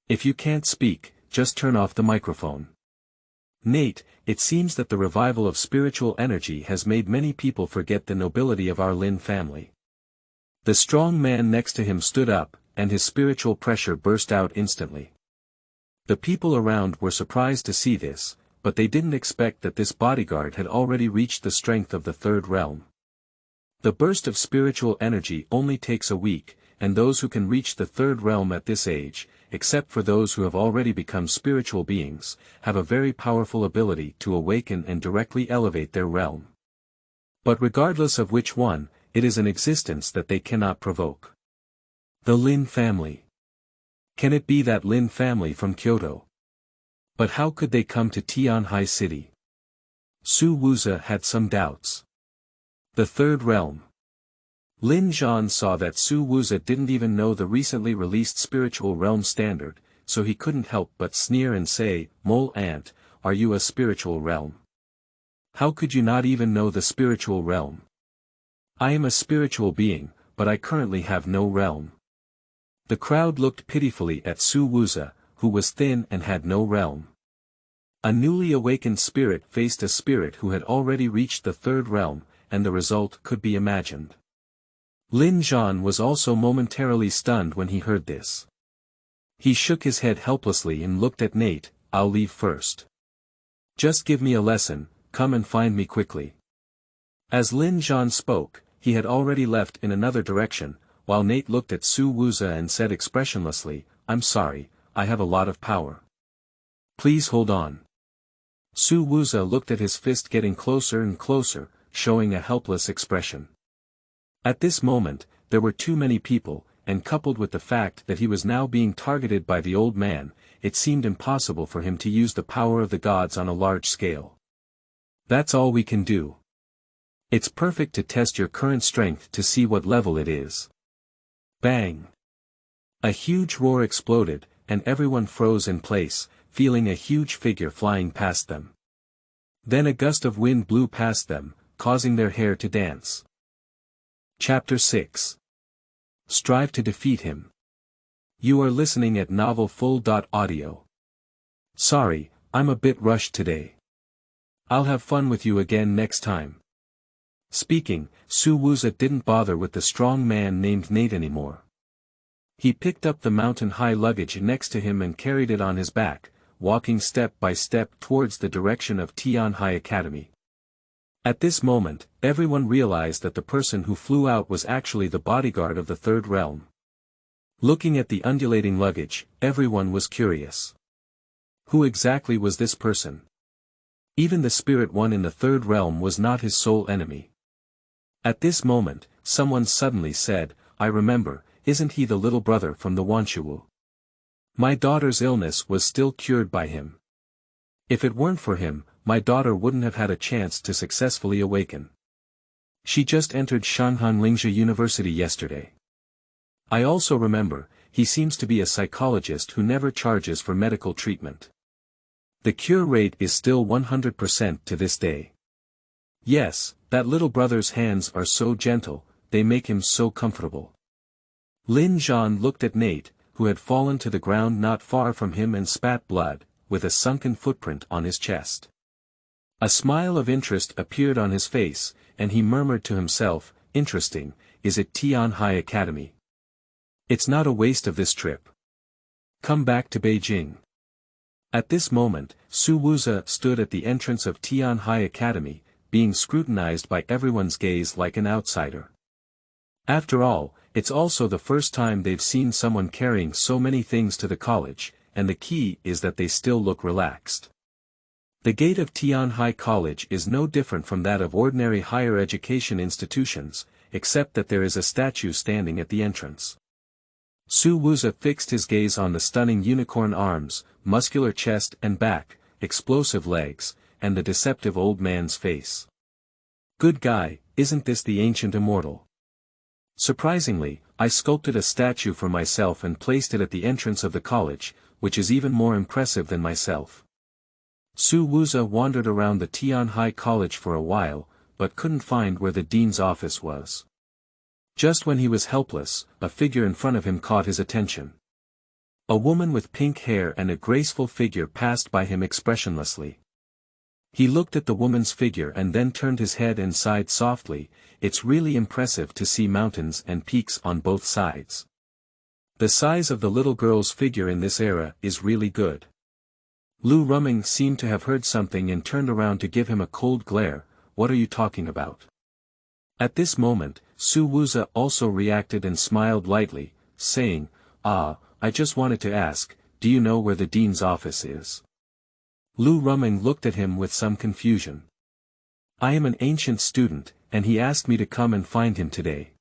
If you can't speak, just turn off the microphone." Nate, it seems that the revival of spiritual energy has made many people forget the nobility of our Lin family. The strong man next to him stood up, and his spiritual pressure burst out instantly. The people around were surprised to see this, but they didn't expect that this bodyguard had already reached the strength of the 3rd realm. The burst of spiritual energy only takes a week, and those who can reach the 3rd realm at this age, except for those who have already become spiritual beings, have a very powerful ability to awaken and directly elevate their realm. But regardless of which one, it is an existence that they cannot provoke. The Lin family. Can it be that Lin family from Kyoto? But how could they come to Tianhai City? Su Wuze had some doubts. The 3rd realm. Lin Zhan saw that Su Wuze didn't even know the recently released spiritual realm standard, so he couldn't help but sneer and say, "Mole aunt, are you a spiritual realm? How could you not even know the spiritual realm?" "I am a spiritual being, but I currently have no realm." The crowd looked pitifully at Su Wuze, who was thin and had no realm. A newly awakened spirit faced a spirit who had already reached the 3rd realm, and the result could be imagined. Lin Zhan was also momentarily stunned when he heard this. He shook his head helplessly and looked at Nate. "I'll leave first. Just give me a lesson, come and find me quickly." As Lin Zhan spoke, he had already left in another direction, while Nate looked at Su Wuze and said expressionlessly, "I'm sorry, I have a lot of power. Please hold on." Su Wuze looked at his fist getting closer and closer, showing a helpless expression. At this moment, there were too many people, and coupled with the fact that he was now being targeted by the old man, it seemed impossible for him to use the power of the gods on a large scale. That's all we can do. It's perfect to test your current strength to see what level it is. Bang! A huge roar exploded, and everyone froze in place, feeling a huge figure flying past them. Then a gust of wind blew past them, causing their hair to dance. Chapter 6. Strive to defeat him. You are listening at Novel Full.audio. Sorry, I'm a bit rushed today. I'll have fun with you again next time. Speaking, Su Wuze didn't bother with the strong man named Nate anymore. He picked up the mountain-high luggage next to him and carried it on his back, walking step by step towards the direction of Tian High Academy. At this moment, everyone realized that the person who flew out was actually the bodyguard of the third realm. Looking at the undulating luggage, everyone was curious. Who exactly was this person? Even the spirit one in the third realm was not his sole enemy. At this moment, someone suddenly said, "I remember, isn't he the little brother from the Wanshuwu? My daughter's illness was still cured by him. If it weren't for him, my daughter wouldn't have had a chance to successfully awaken. She just entered Shanghai Lingzhi University yesterday. I also remember, he seems to be a psychologist who never charges for medical treatment. The cure rate is still 100% to this day. Yes, that little brother's hands are so gentle, they make him so comfortable." Lin Zhan looked at Nate, who had fallen to the ground not far from him and spat blood, with a sunken footprint on his chest. A smile of interest appeared on his face, and he murmured to himself, "Interesting, is it Tian High Academy? It's not a waste of this trip. Come back to Beijing." At this moment, Su Wuze stood at the entrance of Tian High Academy, being scrutinized by everyone's gaze like an outsider. After all, it's also the first time they've seen someone carrying so many things to the college, and the key is that they still look relaxed. The gate of Tian High College is no different from that of ordinary higher education institutions, except that there is a statue standing at the entrance. Su Wuze fixed his gaze on the stunning unicorn arms, muscular chest and back, explosive legs, and the deceptive old man's face. Good guy, isn't this the ancient immortal? Surprisingly, I sculpted a statue for myself and placed it at the entrance of the college, which is even more impressive than myself. Su Wuze wandered around the Tian High College for a while, but couldn't find where the dean's office was. Just when he was helpless, a figure in front of him caught his attention. A woman with pink hair and a graceful figure passed by him expressionlessly. He looked at the woman's figure and then turned his head and sighed softly. It's really impressive to see mountains and peaks on both sides. The size of the little girl's figure in this era is really good. Lu Ruming seemed to have heard something and turned around to give him a cold glare. "What are you talking about?" At this moment, Su Wuze also reacted and smiled lightly, saying, I just wanted to ask, do you know where the dean's office is?" Lu Ruming looked at him with some confusion. "I am an ancient student, and he asked me to come and find him today."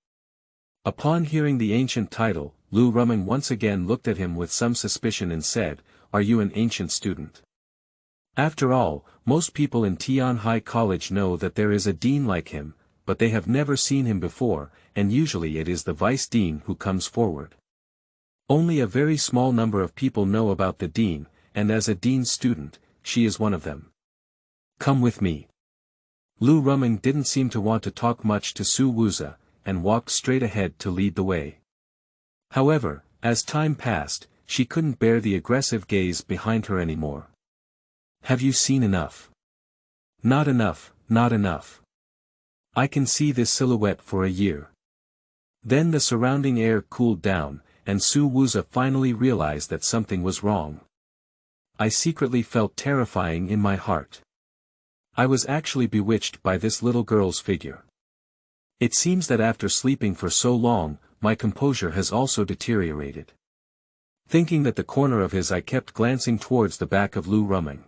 Upon hearing the ancient title, Lu Ruming once again looked at him with some suspicion and said, "Are you an ancient student?" After all, most people in Tian High College know that there is a dean like him, but they have never seen him before, and usually it is the vice dean who comes forward. Only a very small number of people know about the dean, and as a dean's student, she is one of them. "Come with me." Lu Ruming didn't seem to want to talk much to Su Wuze, and walked straight ahead to lead the way. However, as time passed, she couldn't bear the aggressive gaze behind her anymore. "Have you seen enough?" "Not enough, not enough. I can see this silhouette for a year." Then the surrounding air cooled down, and Su Wuze finally realized that something was wrong. "I secretly felt terrifying in my heart. I was actually bewitched by this little girl's figure. It seems that after sleeping for so long, my composure has also deteriorated." Thinking that the corner of his eye kept glancing towards the back of Lu Ruming.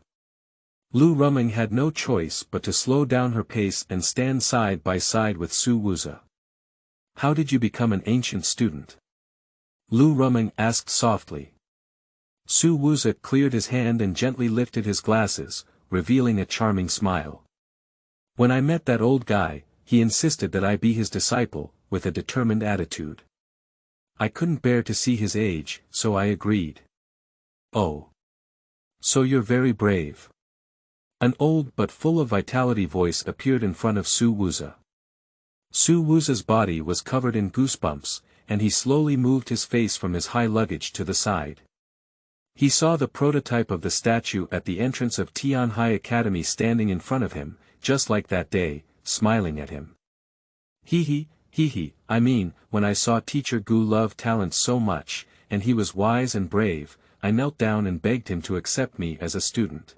Lu Ruming had no choice but to slow down her pace and stand side by side with Su Wuze. "How did you become an ancient student?" Lu Ruming asked softly. Su Wuze cleared his hand and gently lifted his glasses, revealing a charming smile. When I met that old guy, he insisted that I be his disciple, with a determined attitude. I couldn't bear to see his age, so I agreed. Oh. So you're very brave. An old but full of vitality voice appeared in front of Su Wuze. Su Wuze's body was covered in goosebumps, and he slowly moved his face from his high luggage to the side. He saw the prototype of the statue at the entrance of Tianhai Academy standing in front of him, just like that day, smiling at him. Hee hee, I mean, when I saw Teacher Gu love talent so much, and he was wise and brave, I knelt down and begged him to accept me as a student.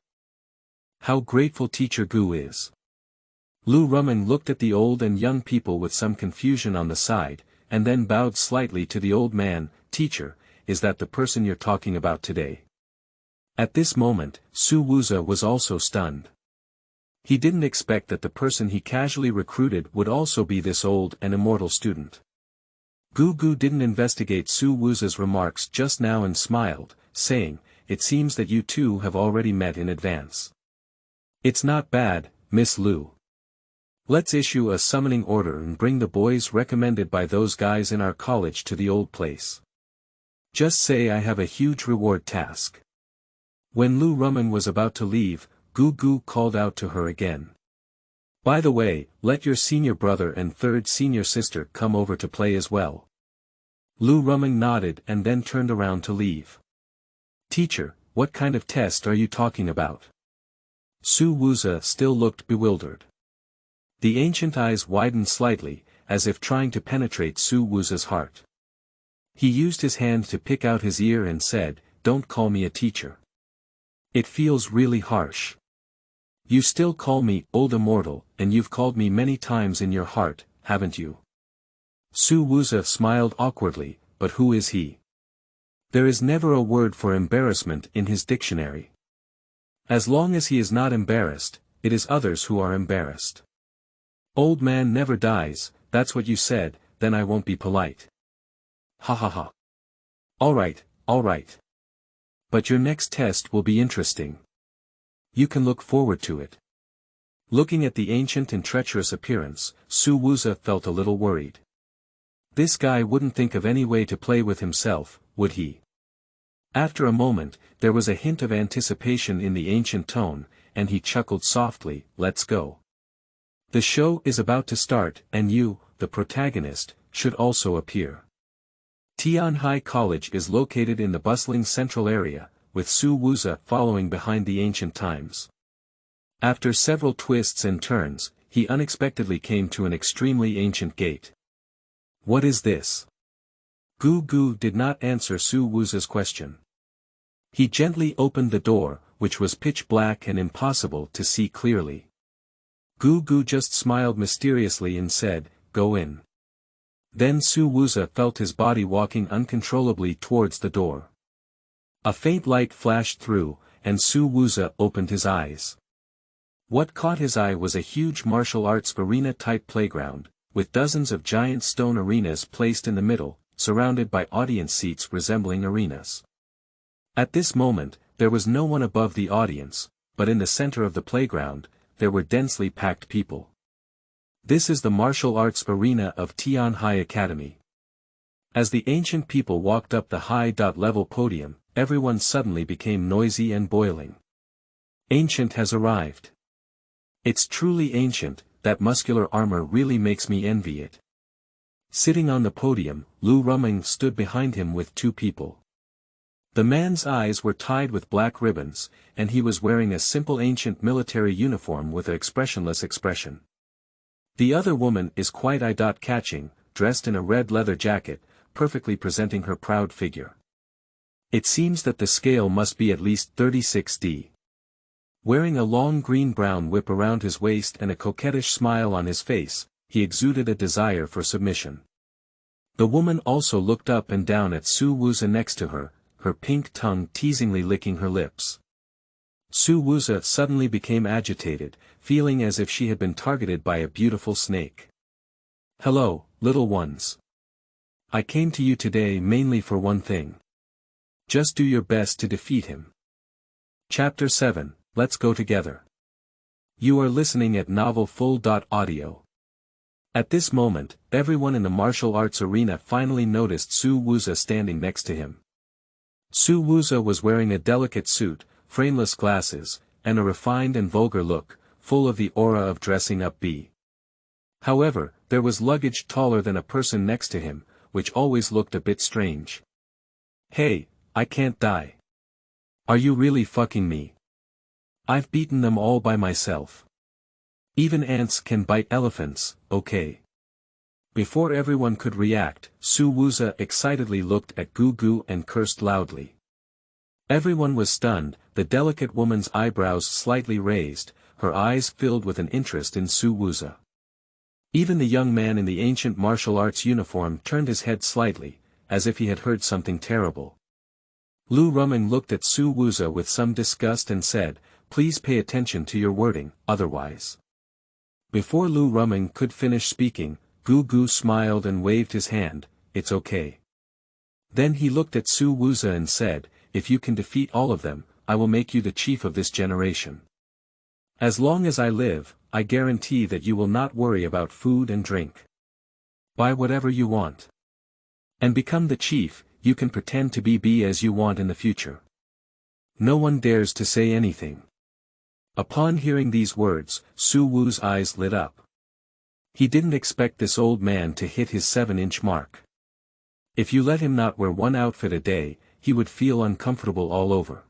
How grateful Teacher Gu is. Lu Rumeng looked at the old and young people with some confusion on the side, and then bowed slightly to the old man. Teacher, is that the person you're talking about today? At this moment, Su Wuze was also stunned. He didn't expect that the person he casually recruited would also be this old and immortal student. Gu didn't investigate Su Wuze's remarks just now and smiled, saying, "It seems that you two have already met in advance. It's not bad, Miss Lu. Let's issue a summoning order and bring the boys recommended by those guys in our college to the old place. Just say I have a huge reward task." When Lu Rumeng was about to leave, Gu called out to her again. "By the way, let your senior brother and third senior sister come over to play as well." Lu Rumeng nodded and then turned around to leave. "Teacher, what kind of test are you talking about?" Su Wuze still looked bewildered. The ancient eyes widened slightly, as if trying to penetrate Su Wuze's heart. He used his hand to pick out his ear and said, "Don't call me a teacher. It feels really harsh. You still call me old immortal, and you've called me many times in your heart, haven't you?" Su Wuze smiled awkwardly, but who is he? There is never a word for embarrassment in his dictionary. As long as he is not embarrassed, it is others who are embarrassed. Old man never dies, that's what you said, then I won't be polite. Ha ha ha. Alright. But your next test will be interesting. You can look forward to it. Looking at the ancient and treacherous appearance, Su Wuze felt a little worried. This guy wouldn't think of any way to play with himself, would he? After a moment, there was a hint of anticipation in the ancient tone, and he chuckled softly, "Let's go. The show is about to start, and you, the protagonist, should also appear." Tianhai College is located in the bustling central area, with Su Wuze following behind the ancient times. After several twists and turns, he unexpectedly came to an extremely ancient gate. "What is this?" Gu did not answer Su Wuze's question. He gently opened the door, which was pitch black and impossible to see clearly. Gu just smiled mysteriously and said, "Go in." Then Su Wuze felt his body walking uncontrollably towards the door. A faint light flashed through, and Su Wuze opened his eyes. What caught his eye was a huge martial arts arena-type playground, with dozens of giant stone arenas placed in the middle, surrounded by audience seats resembling arenas. At this moment, there was no one above the audience, but in the center of the playground, there were densely packed people. This is the martial arts arena of Tianhai Academy. As the ancient people walked up the high-level podium, everyone suddenly became noisy and boiling. Ancient has arrived. It's truly ancient, that muscular armor really makes me envy it. Sitting on the podium, Lu Rumeng stood behind him with two people. The man's eyes were tied with black ribbons, and he was wearing a simple ancient military uniform with an expressionless expression. The other woman is quite eye-catching, dressed in a red leather jacket, perfectly presenting her proud figure. It seems that the scale must be at least 36D. Wearing a long green-brown whip around his waist and a coquettish smile on his face, he exuded a desire for submission. The woman also looked up and down at Su Wuze next to her, her pink tongue teasingly licking her lips. Su Wuze suddenly became agitated, feeling as if she had been targeted by a beautiful snake. "Hello, little ones. I came to you today mainly for one thing. Just do your best to defeat him. Chapter 7, Let's Go Together. You are listening at Novel Full.Audio. At this moment, everyone in the martial arts arena finally noticed Su Wuze standing next to him. Su Wuze was wearing a delicate suit, frameless glasses, and a refined and vulgar look, full of the aura of dressing up. However, there was luggage taller than a person next to him, which always looked a bit strange. Hey, I can't die. Are you really fucking me? I've beaten them all by myself. Even ants can bite elephants, okay? Before everyone could react, Su Wuze excitedly looked at Gugu and cursed loudly. Everyone was stunned, the delicate woman's eyebrows slightly raised, her eyes filled with an interest in Su Wuze. Even the young man in the ancient martial arts uniform turned his head slightly, as if he had heard something terrible. Lu Rumeng looked at Su Wuze with some disgust and said, "Please pay attention to your wording, otherwise." Before Lu Rumeng could finish speaking, Gugu smiled and waved his hand, "It's okay." Then he looked at Su Wuze and said, "If you can defeat all of them, I will make you the chief of this generation. As long as I live, I guarantee that you will not worry about food and drink. Buy whatever you want. And become the chief, you can pretend to be as you want in the future. No one dares to say anything." Upon hearing these words, Su Wu's eyes lit up. He didn't expect this old man to hit his 7-inch mark. If you let him not wear one outfit a day, he would feel uncomfortable all over.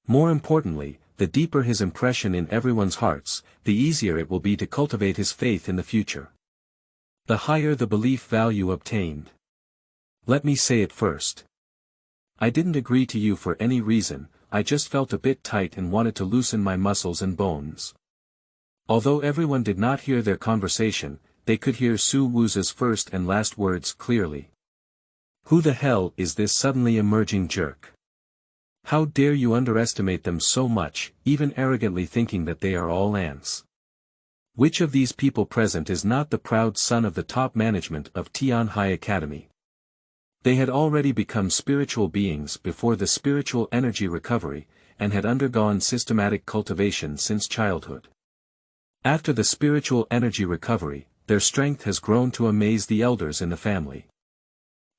More importantly, the deeper his impression in everyone's hearts, the easier it will be to cultivate his faith in the future. The higher the belief value obtained. Let me say it first. I didn't agree to you for any reason, I just felt a bit tight and wanted to loosen my muscles and bones. Although everyone did not hear their conversation, they could hear Su Wuze's first and last words clearly. Who the hell is this suddenly emerging jerk? How dare you underestimate them so much, even arrogantly thinking that they are all ants? Which of these people present is not the proud son of the top management of Tian High Academy? They had already become spiritual beings before the spiritual energy recovery, and had undergone systematic cultivation since childhood. After the spiritual energy recovery, their strength has grown to amaze the elders in the family.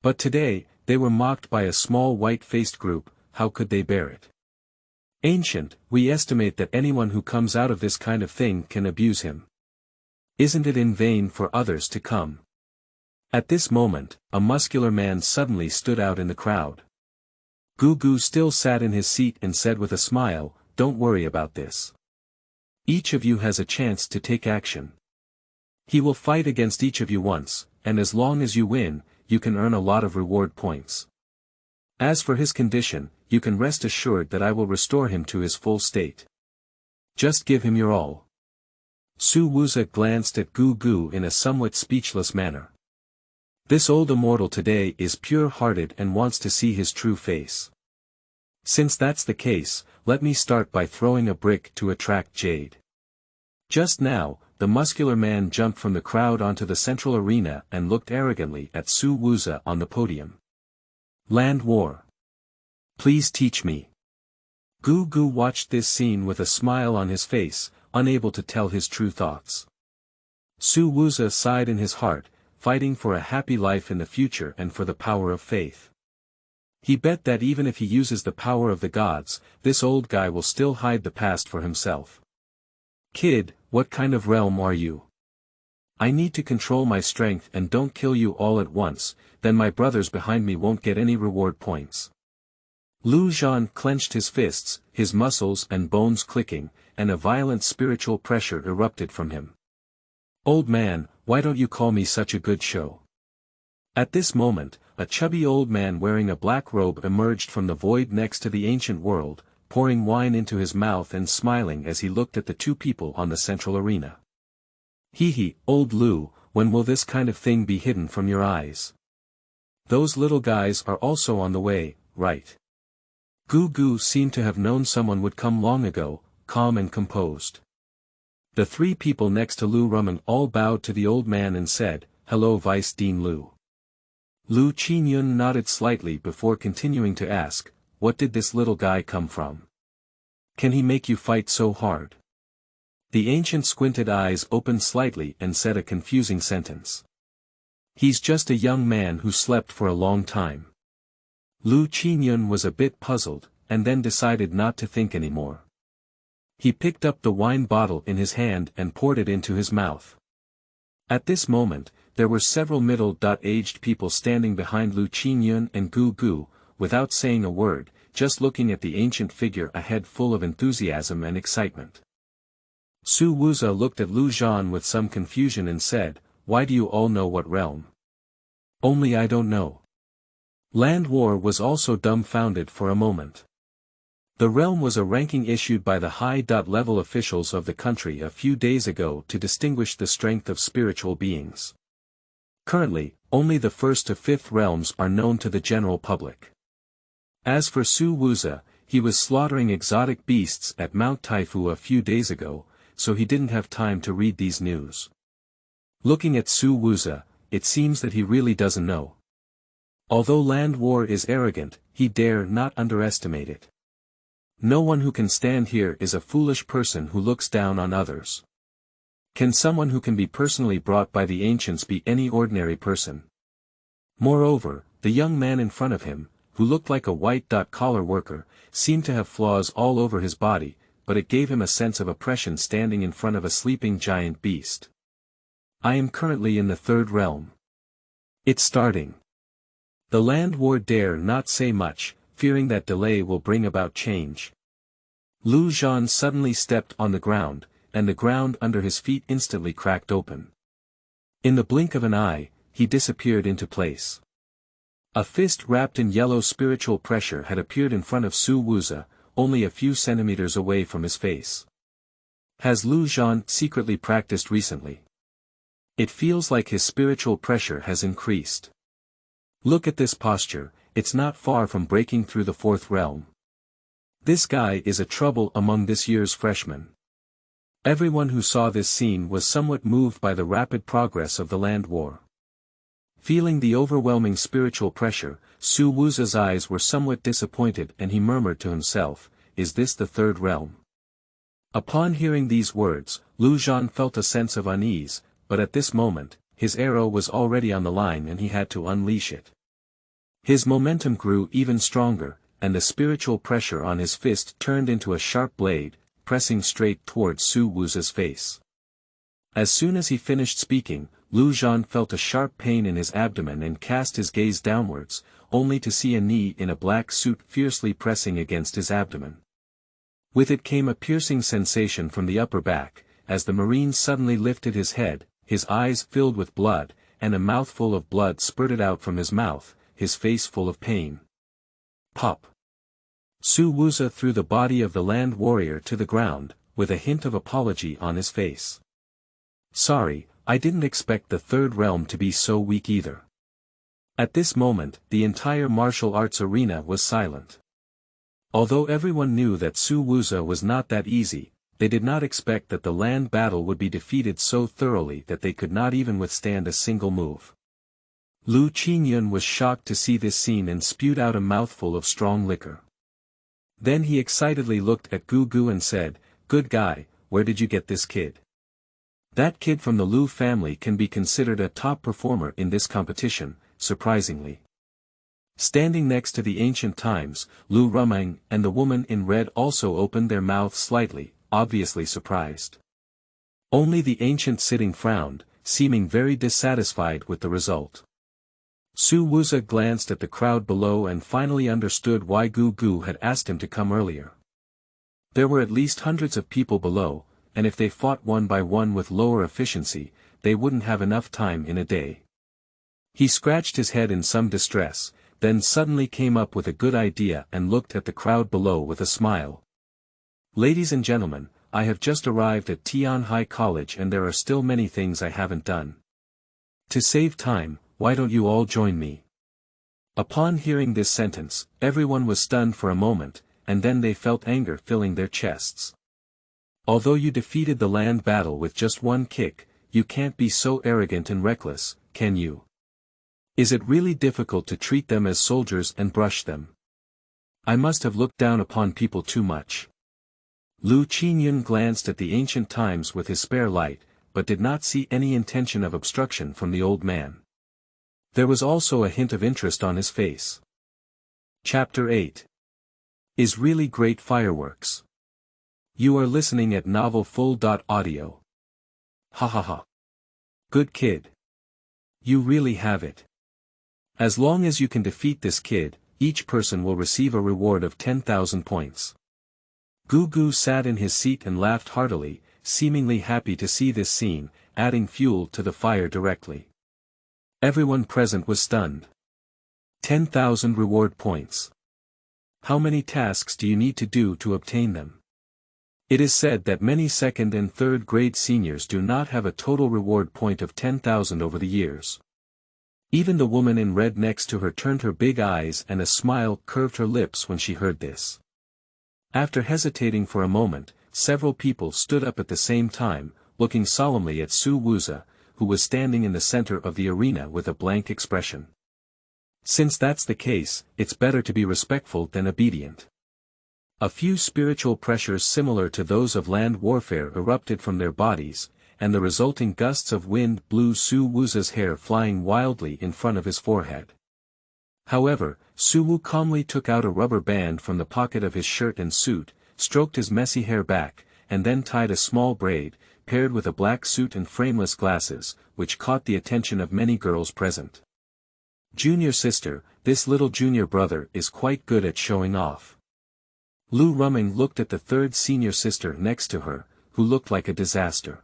But today, they were mocked by a small white-faced group. How could they bear it? Ancient, we estimate that anyone who comes out of this kind of thing can abuse him. Isn't it in vain for others to come? At this moment, a muscular man suddenly stood out in the crowd. Gugu still sat in his seat and said with a smile, "Don't worry about this. Each of you has a chance to take action. He will fight against each of you once, and as long as you win, you can earn a lot of reward points. As for his condition, you can rest assured that I will restore him to his full state. Just give him your all." Su Wuze glanced at Gugu in a somewhat speechless manner. This old immortal today is pure-hearted and wants to see his true face. Since that's the case, let me start by throwing a brick to attract jade. Just now, the muscular man jumped from the crowd onto the central arena and looked arrogantly at Su Wuze on the podium. Land war. Please teach me. Gugu watched this scene with a smile on his face, unable to tell his true thoughts. Su Wuze sighed in his heart, fighting for a happy life in the future and for the power of faith. He bet that even if he uses the power of the gods, this old guy will still hide the past for himself. Kid, what kind of realm are you? I need to control my strength and don't kill you all at once, then my brothers behind me won't get any reward points. Lu Zhan clenched his fists, his muscles and bones clicking, and a violent spiritual pressure erupted from him. Old man, why don't you call me such a good show? At this moment, a chubby old man wearing a black robe emerged from the void next to the ancient world, pouring wine into his mouth and smiling as he looked at the two people on the central arena. Hee, old Lu, when will this kind of thing be hidden from your eyes? Those little guys are also on the way, right? Gugu seemed to have known someone would come long ago, calm and composed. The three people next to Lu Rumeng all bowed to the old man and said, "Hello Vice Dean Lu. Lu Qingyun nodded slightly before continuing to ask, what did this little guy come from? Can he make you fight so hard? The ancient squinted eyes opened slightly and said a confusing sentence. He's just a young man who slept for a long time. Lu Qingyun was a bit puzzled, and then decided not to think anymore. He picked up the wine bottle in his hand and poured it into his mouth. At this moment, there were several middle-aged people standing behind Lu Qingyun and Gu Gu, without saying a word, just looking at the ancient figure, a head full of enthusiasm and excitement. Su Wuze looked at Lu Zhan with some confusion and said, why do you all know what realm? Only I don't know. Land War was also dumbfounded for a moment. The realm was a ranking issued by the high-level officials of the country a few days ago to distinguish the strength of spiritual beings. Currently, only the 1st to 5th realms are known to the general public. As for Su Wuze, he was slaughtering exotic beasts at Mount Taifu a few days ago, so he didn't have time to read these news. Looking at Su Wuze, it seems that he really doesn't know. Although Land War is arrogant, he dare not underestimate it. No one who can stand here is a foolish person who looks down on others. Can someone who can be personally brought by the ancients be any ordinary person? Moreover, the young man in front of him, who looked like a white-collar worker, seemed to have flaws all over his body, but it gave him a sense of oppression standing in front of a sleeping giant beast. I am currently in the 3rd realm. It's starting. The Land War dare not say much, fearing that delay will bring about change. Lu Zhan suddenly stepped on the ground, and the ground under his feet instantly cracked open. In the blink of an eye, he disappeared into place. A fist wrapped in yellow spiritual pressure had appeared in front of Su Wuze, only a few centimeters away from his face. Has Lu Zhan secretly practiced recently? It feels like his spiritual pressure has increased. Look at this posture, it's not far from breaking through the 4th realm. This guy is a trouble among this year's freshmen. Everyone who saw this scene was somewhat moved by the rapid progress of the Land War. Feeling the overwhelming spiritual pressure, Su Wuze's eyes were somewhat disappointed and he murmured to himself, is this the 3rd realm? Upon hearing these words, Lu Zhan felt a sense of unease, but at this moment, his arrow was already on the line and he had to unleash it. His momentum grew even stronger, and the spiritual pressure on his fist turned into a sharp blade, pressing straight towards Su Wuze's face. As soon as he finished speaking, Lu Zhan felt a sharp pain in his abdomen and cast his gaze downwards, only to see a knee in a black suit fiercely pressing against his abdomen. With it came a piercing sensation from the upper back, as the Marine suddenly lifted his head, his eyes filled with blood, and a mouthful of blood spurted out from his mouth, his face full of pain. Pop! Su Wuze threw the body of the land warrior to the ground, with a hint of apology on his face. Sorry, I didn't expect the 3rd realm to be so weak either. At this moment, the entire martial arts arena was silent. Although everyone knew that Su Wuze was not that easy, they did not expect that the land battle would be defeated so thoroughly that they could not even withstand a single move. Lu Qingyun was shocked to see this scene and spewed out a mouthful of strong liquor. Then he excitedly looked at Gu Gu and said, "Good guy, where did you get this kid? That kid from the Lu family can be considered a top performer in this competition, surprisingly." Standing next to the ancient times, Lu Rumeng and the woman in red also opened their mouths slightly, obviously surprised. Only the ancient sitting frowned, seeming very dissatisfied with the result. Su Wuze glanced at the crowd below and finally understood why Gu Gu had asked him to come earlier. There were at least hundreds of people below, and if they fought one by one with lower efficiency, they wouldn't have enough time in a day. He scratched his head in some distress, then suddenly came up with a good idea and looked at the crowd below with a smile. "Ladies and gentlemen, I have just arrived at Tian High College and there are still many things I haven't done. To save time, why don't you all join me?" Upon hearing this sentence, everyone was stunned for a moment, and then they felt anger filling their chests. Although you defeated the land battle with just one kick, you can't be so arrogant and reckless, can you? Is it really difficult to treat them as soldiers and brush them? I must have looked down upon people too much. Lu Qingyun glanced at the ancient times with his spare light, but did not see any intention of obstruction from the old man. There was also a hint of interest on his face. Chapter 8. Is really great fireworks. You are listening at novelfull.audio. Ha ha ha. Good kid. You really have it. As long as you can defeat this kid, each person will receive a reward of 10,000 points. Gugu sat in his seat and laughed heartily, seemingly happy to see this scene, adding fuel to the fire directly. Everyone present was stunned. 10,000 reward points. How many tasks do you need to do to obtain them? It is said that many second and third grade seniors do not have a total reward point of 10,000 over the years. Even the woman in red next to her turned her big eyes and a smile curved her lips when she heard this. After hesitating for a moment, several people stood up at the same time, looking solemnly at Su Wuze, who was standing in the center of the arena with a blank expression. Since that's the case, it's better to be respectful than obedient. A few spiritual pressures similar to those of land warfare erupted from their bodies, and the resulting gusts of wind blew Su Wuze's hair flying wildly in front of his forehead. However, Su Wu calmly took out a rubber band from the pocket of his shirt and suit, stroked his messy hair back, and then tied a small braid, paired with a black suit and frameless glasses, which caught the attention of many girls present. Junior sister, this little junior brother is quite good at showing off. Lu Ruming looked at the third senior sister next to her, who looked like a disaster.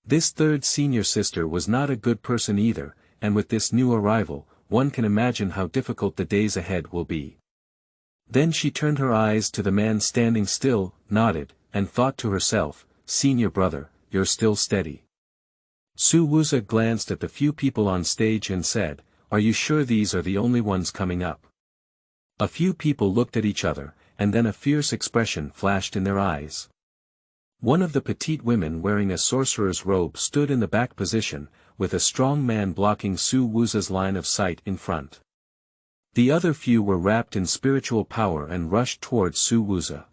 This third senior sister was not a good person either, and with this new arrival, one can imagine how difficult the days ahead will be. Then she turned her eyes to the man standing still, nodded, and thought to herself, "Senior brother, you're still steady." Su Wuze glanced at the few people on stage and said, "Are you sure these are the only ones coming up?" A few people looked at each other, and then a fierce expression flashed in their eyes. One of the petite women wearing a sorcerer's robe stood in the back position, with a strong man blocking Su Wuze's line of sight in front. The other few were wrapped in spiritual power and rushed towards Su Wuze.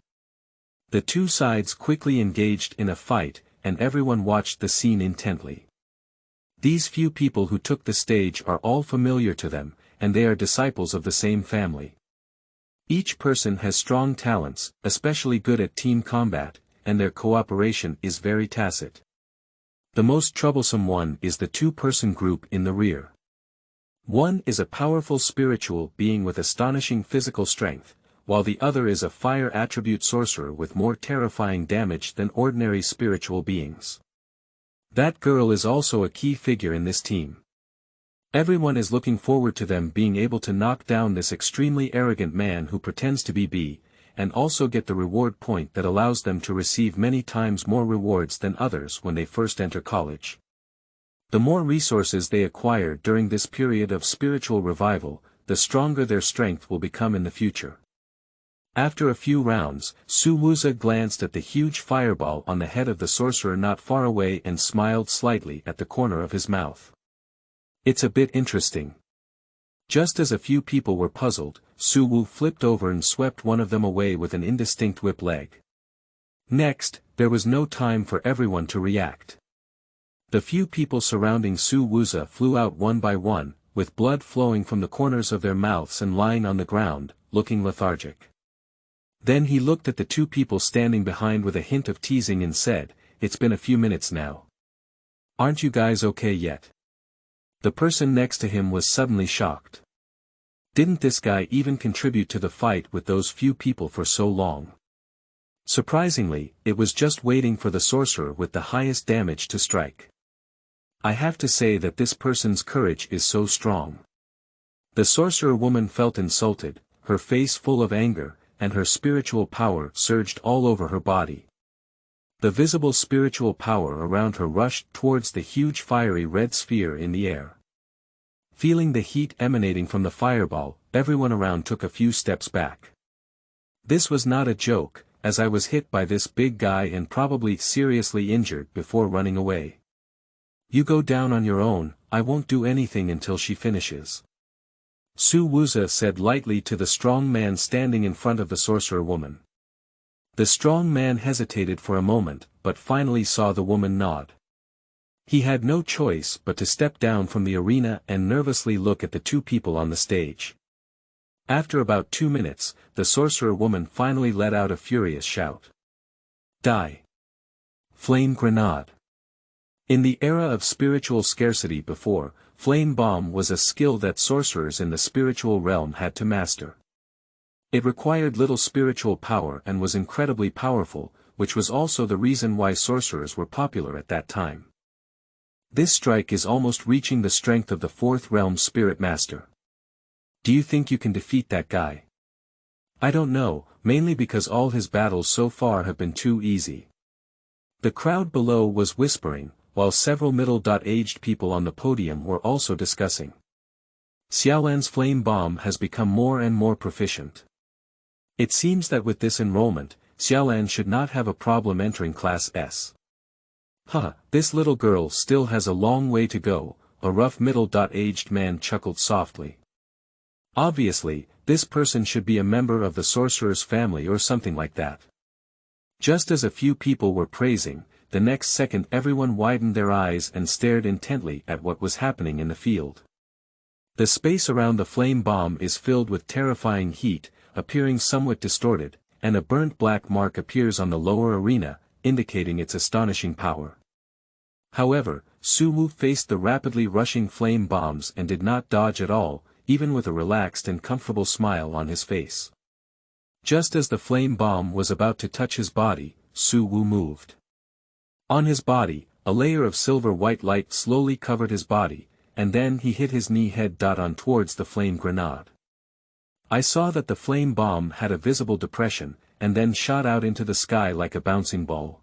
The two sides quickly engaged in a fight, and everyone watched the scene intently. These few people who took the stage are all familiar to them, and they are disciples of the same family. Each person has strong talents, especially good at team combat, and their cooperation is very tacit. The most troublesome one is the two-person group in the rear. One is a powerful spiritual being with astonishing physical strength, while the other is a fire attribute sorcerer with more terrifying damage than ordinary spiritual beings. That girl is also a key figure in this team. Everyone is looking forward to them being able to knock down this extremely arrogant man who pretends to be B, and also get the reward point that allows them to receive many times more rewards than others when they first enter college. The more resources they acquire during this period of spiritual revival, the stronger their strength will become in the future. After a few rounds, Su Wuze glanced at the huge fireball on the head of the sorcerer not far away and smiled slightly at the corner of his mouth. "It's a bit interesting." Just as a few people were puzzled, Su Wu flipped over and swept one of them away with an indistinct whip leg. Next, there was no time for everyone to react. The few people surrounding Su Wuze flew out one by one, with blood flowing from the corners of their mouths and lying on the ground, looking lethargic. Then he looked at the two people standing behind with a hint of teasing and said, "It's been a few minutes now. Aren't you guys okay yet?" The person next to him was suddenly shocked. Didn't this guy even contribute to the fight with those few people for so long? Surprisingly, it was just waiting for the sorcerer with the highest damage to strike. I have to say that this person's courage is so strong. The sorcerer woman felt insulted, her face full of anger, and her spiritual power surged all over her body. The visible spiritual power around her rushed towards the huge fiery red sphere in the air. Feeling the heat emanating from the fireball, everyone around took a few steps back. This was not a joke, as I was hit by this big guy and probably seriously injured before running away. "You go down on your own," I won't do anything until she finishes. Su Wuze said lightly to the strong man standing in front of the sorcerer woman. The strong man hesitated for a moment, but finally saw the woman nod. He had no choice but to step down from the arena and nervously look at the two people on the stage. After about 2 minutes, the sorcerer woman finally let out a furious shout. Die! Flame grenade! In the era of spiritual scarcity before, flame bomb was a skill that sorcerers in the spiritual realm had to master. It required little spiritual power and was incredibly powerful, which was also the reason why sorcerers were popular at that time. This strike is almost reaching the strength of the fourth realm spirit master. Do you think you can defeat that guy? I don't know, mainly because all his battles so far have been too easy. The crowd below was whispering, while several middle-aged people on the podium were also discussing. Xiaolan's flame bomb has become more and more proficient. It seems that with this enrollment, Xiaolan should not have a problem entering Class S. This little girl still has a long way to go, a rough middle-aged man chuckled softly. Obviously, this person should be a member of the sorcerer's family or something like that. Just as a few people were praising, the next second everyone widened their eyes and stared intently at what was happening in the field. The space around the flame bomb is filled with terrifying heat, appearing somewhat distorted, and a burnt black mark appears on the lower arena, indicating its astonishing power. However, Su Wuze faced the rapidly rushing flame bombs and did not dodge at all, even with a relaxed and comfortable smile on his face. Just as the flame bomb was about to touch his body, Su Wuze moved. On his body, a layer of silver-white light slowly covered his body, and then he hit his knee head-on towards the flame grenade. I saw that the flame bomb had a visible depression, and then shot out into the sky like a bouncing ball.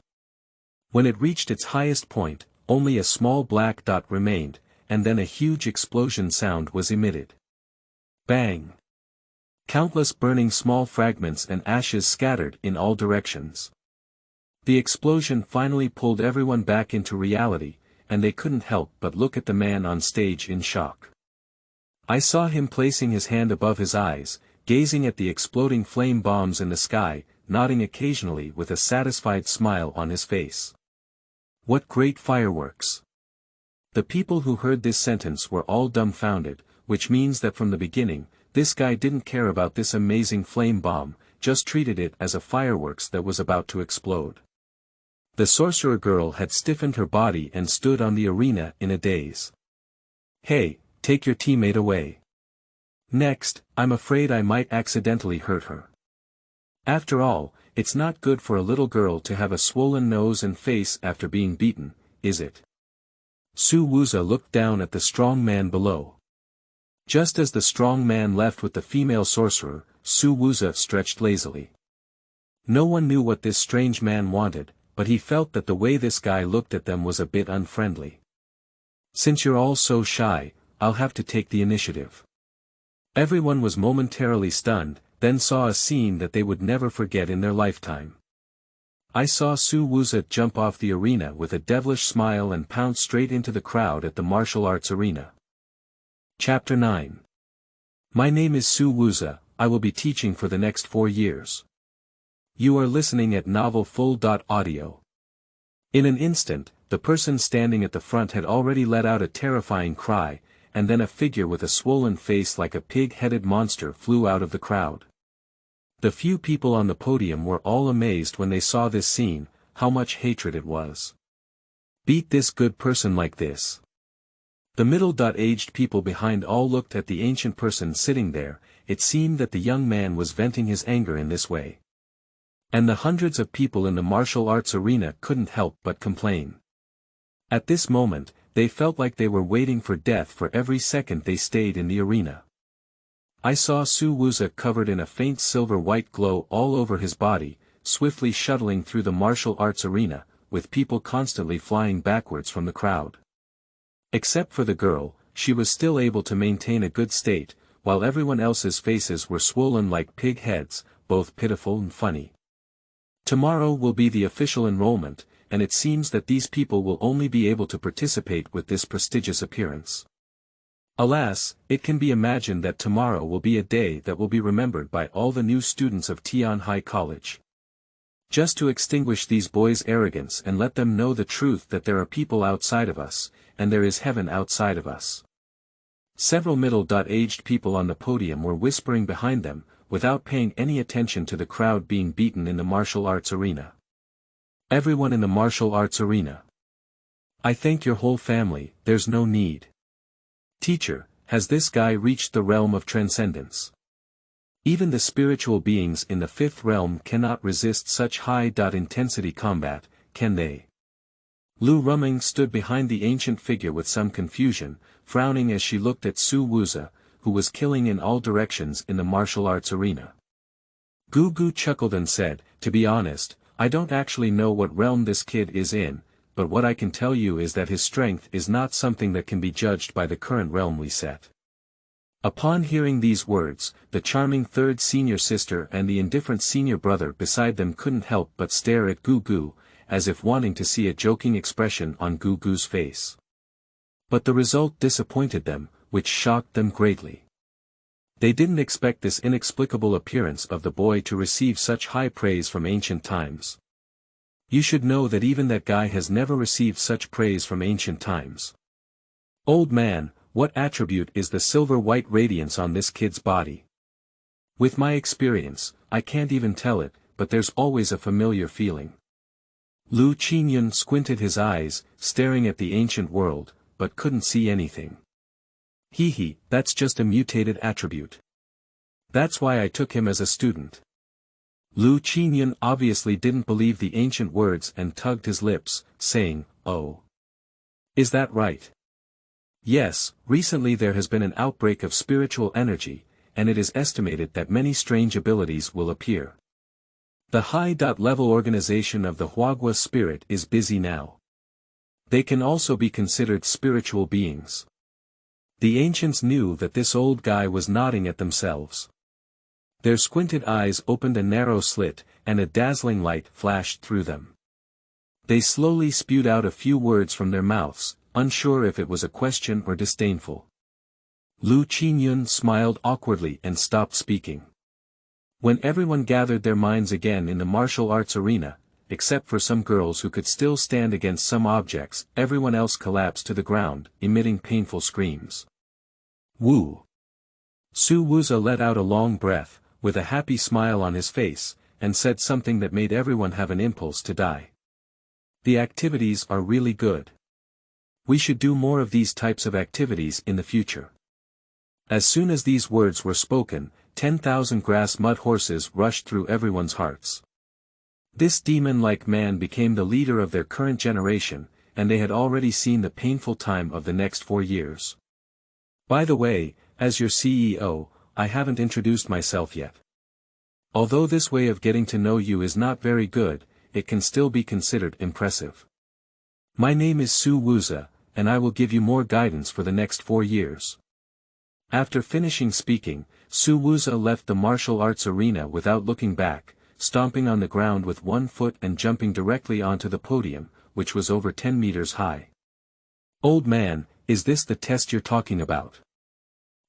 When it reached its highest point, only a small black dot remained, and then a huge explosion sound was emitted. Bang! Countless burning small fragments and ashes scattered in all directions. The explosion finally pulled everyone back into reality, and they couldn't help but look at the man on stage in shock. I saw him placing his hand above his eyes, gazing at the exploding flame bombs in the sky, nodding occasionally with a satisfied smile on his face. What great fireworks! The people who heard this sentence were all dumbfounded, which means that from the beginning, this guy didn't care about this amazing flame bomb, just treated it as a fireworks that was about to explode. The sorcerer girl had stiffened her body and stood on the arena in a daze. Hey, take your teammate away. Next, I'm afraid I might accidentally hurt her. After all, it's not good for a little girl to have a swollen nose and face after being beaten, is it? Su Wuze looked down at the strong man below. Just as the strong man left with the female sorcerer, Su Wuze stretched lazily. No one knew what this strange man wanted, but he felt that the way this guy looked at them was a bit unfriendly. Since you're all so shy, I'll have to take the initiative. Everyone was momentarily stunned, then saw a scene that they would never forget in their lifetime. I saw Su Wuze jump off the arena with a devilish smile and pounce straight into the crowd at the martial arts arena. Chapter 9. My name is Su Wuze, I will be teaching for the next 4 years. You are listening at Novel Full.Audio. In an instant, the person standing at the front had already let out a terrifying cry, and then a figure with a swollen face like a pig-headed monster flew out of the crowd. The few people on the podium were all amazed when they saw this scene, how much hatred it was. Beat this good person like this. The middle-aged people behind all looked at the ancient person sitting there. It seemed that the young man was venting his anger in this way. And the hundreds of people in the martial arts arena couldn't help but complain. At this moment, they felt like they were waiting for death for every second they stayed in the arena. I saw Su Wuze covered in a faint silver-white glow all over his body, swiftly shuttling through the martial arts arena, with people constantly flying backwards from the crowd. Except for the girl, she was still able to maintain a good state, while everyone else's faces were swollen like pig heads, both pitiful and funny. Tomorrow will be the official enrollment, and it seems that these people will only be able to participate with this prestigious appearance. Alas, it can be imagined that tomorrow will be a day that will be remembered by all the new students of Tian High College. Just to extinguish these boys' arrogance and let them know the truth that there are people outside of us, and there is heaven outside of us. Several middle-aged people on the podium were whispering behind them, without paying any attention to the crowd being beaten in the martial arts arena. Everyone in the martial arts arena. I thank your whole family, there's no need. Teacher, has this guy reached the realm of transcendence? Even the spiritual beings in the fifth realm cannot resist such high-intensity combat, can they? Lu Ruming stood behind the ancient figure with some confusion, frowning as she looked at Su Wuze, who was killing in all directions in the martial arts arena. Gu Gu chuckled and said, to be honest, I don't actually know what realm this kid is in, but what I can tell you is that his strength is not something that can be judged by the current realm we set. Upon hearing these words, the charming third senior sister and the indifferent senior brother beside them couldn't help but stare at Gu Gu, as if wanting to see a joking expression on Gu Gu's face. But the result disappointed them, which shocked them greatly. They didn't expect this inexplicable appearance of the boy to receive such high praise from ancient times. You should know that even that guy has never received such praise from ancient times. Old man, what attribute is the silver-white radiance on this kid's body? With my experience, I can't even tell it, but there's always a familiar feeling. Lu Qingyun squinted his eyes, staring at the ancient world, but couldn't see anything. Hee, that's just a mutated attribute. That's why I took him as a student. Lu Qingyun obviously didn't believe the ancient words and tugged his lips, saying, oh. Is that right? Yes, recently there has been an outbreak of spiritual energy, and it is estimated that many strange abilities will appear. The high-level organization of the Huagua spirit is busy now. They can also be considered spiritual beings. The ancients knew that this old guy was nodding at themselves. Their squinted eyes opened a narrow slit, and a dazzling light flashed through them. They slowly spewed out a few words from their mouths, unsure if it was a question or disdainful. Lu Qingyun smiled awkwardly and stopped speaking. When everyone gathered their minds again in the martial arts arena, except for some girls who could still stand against some objects, everyone else collapsed to the ground, emitting painful screams. Woo! Su Wuze let out a long breath, with a happy smile on his face, and said something that made everyone have an impulse to die. The activities are really good. We should do more of these types of activities in the future. As soon as these words were spoken, 10,000 grass mud horses rushed through everyone's hearts. This demon-like man became the leader of their current generation, and they had already seen the painful time of the next 4 years. By the way, as your CEO, I haven't introduced myself yet. Although this way of getting to know you is not very good, it can still be considered impressive. My name is Su Wuze, and I will give you more guidance for the next 4 years. After finishing speaking, Su Wuze left the martial arts arena without looking back, stomping on the ground with one foot and jumping directly onto the podium, which was over 10 meters high. Old man, is this the test you're talking about?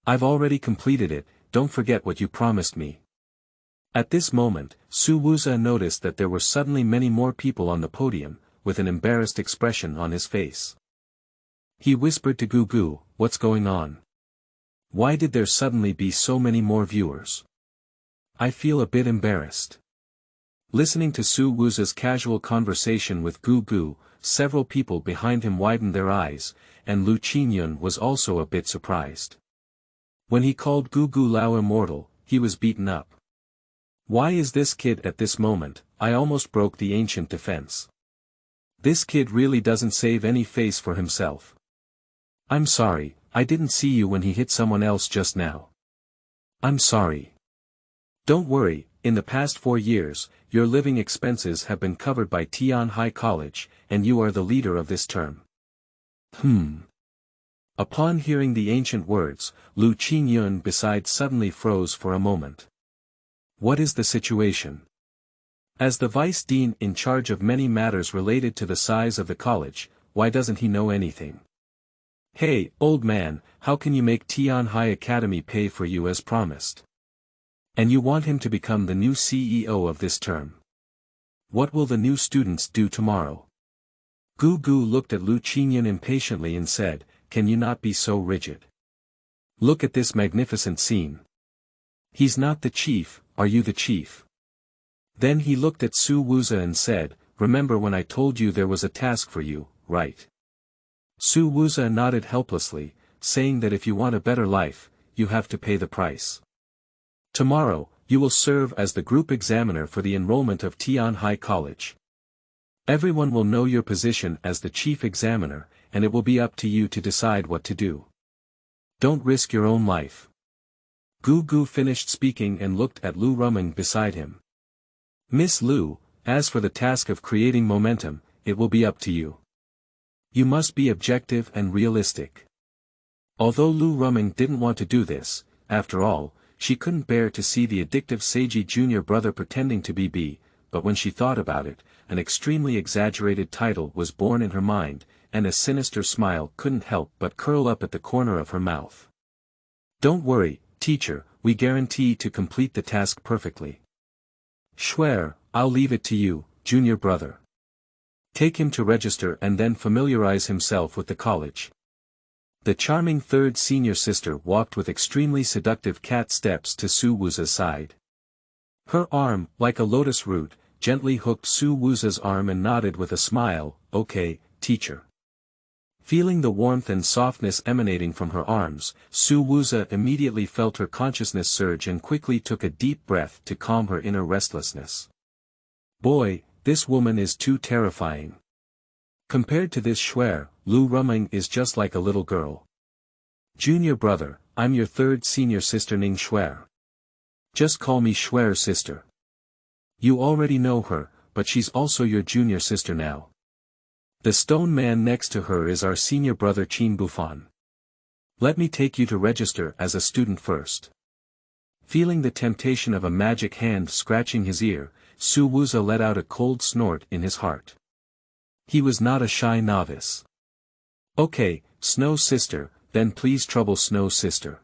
I've already completed it, don't forget what you promised me. At this moment, Su Wuze noticed that there were suddenly many more people on the podium, with an embarrassed expression on his face. He whispered to Gu Gu, what's going on? Why did there suddenly be so many more viewers? I feel a bit embarrassed. Listening to Su Wuze's casual conversation with Gu Gu, several people behind him widened their eyes, and Lu Qingyun was also a bit surprised. When he called Gu Gu Lao immortal, he was beaten up. Why is this kid at this moment? I almost broke the ancient defense. This kid really doesn't save any face for himself. I'm sorry, I didn't see you when he hit someone else just now. I'm sorry. Don't worry, in the past 4 years, your living expenses have been covered by Tian High College, and you are the leader of this term. Upon hearing the ancient words, Lu Qingyun beside suddenly froze for a moment. What is the situation? As the vice dean in charge of many matters related to the size of the college, why doesn't he know anything? Hey, old man, how can you make Tian High Academy pay for you as promised? And you want him to become the new CEO of this term. What will the new students do tomorrow? Gu Gu looked at Lu Qingyun impatiently and said, can you not be so rigid? Look at this magnificent scene. He's not the chief, are you the chief? Then he looked at Su Wuze and said, remember when I told you there was a task for you, right? Su Wuze nodded helplessly, saying that if you want a better life, you have to pay the price. Tomorrow, you will serve as the group examiner for the enrollment of Tian High College. Everyone will know your position as the chief examiner, and it will be up to you to decide what to do. Don't risk your own life. Gu Gu finished speaking and looked at Lu Rumeng beside him. Miss Lu, as for the task of creating momentum, it will be up to you. You must be objective and realistic. Although Lu Rumeng didn't want to do this, after all, she couldn't bear to see the addictive Seiji junior brother pretending to be B, but when she thought about it, an extremely exaggerated title was born in her mind, and a sinister smile couldn't help but curl up at the corner of her mouth. Don't worry, teacher, we guarantee to complete the task perfectly. Xueer, I'll leave it to you, junior brother. Take him to register and then familiarize himself with the college. The charming third senior sister walked with extremely seductive cat steps to Su Wuze's side. Her arm, like a lotus root, gently hooked Su Wuze's arm and nodded with a smile, okay, teacher. Feeling the warmth and softness emanating from her arms, Su Wuze immediately felt her consciousness surge and quickly took a deep breath to calm her inner restlessness. Boy, this woman is too terrifying. Compared to this Xueer, Lu Rumeng is just like a little girl. Junior brother, I'm your third senior sister Ning Xueer. Just call me Xueer sister. You already know her, but she's also your junior sister now. The stone man next to her is our senior brother Qin Bufan. Let me take you to register as a student first. Feeling the temptation of a magic hand scratching his ear, Su Wuze let out a cold snort in his heart. He was not a shy novice. Okay, Snow sister, then please trouble Snow sister.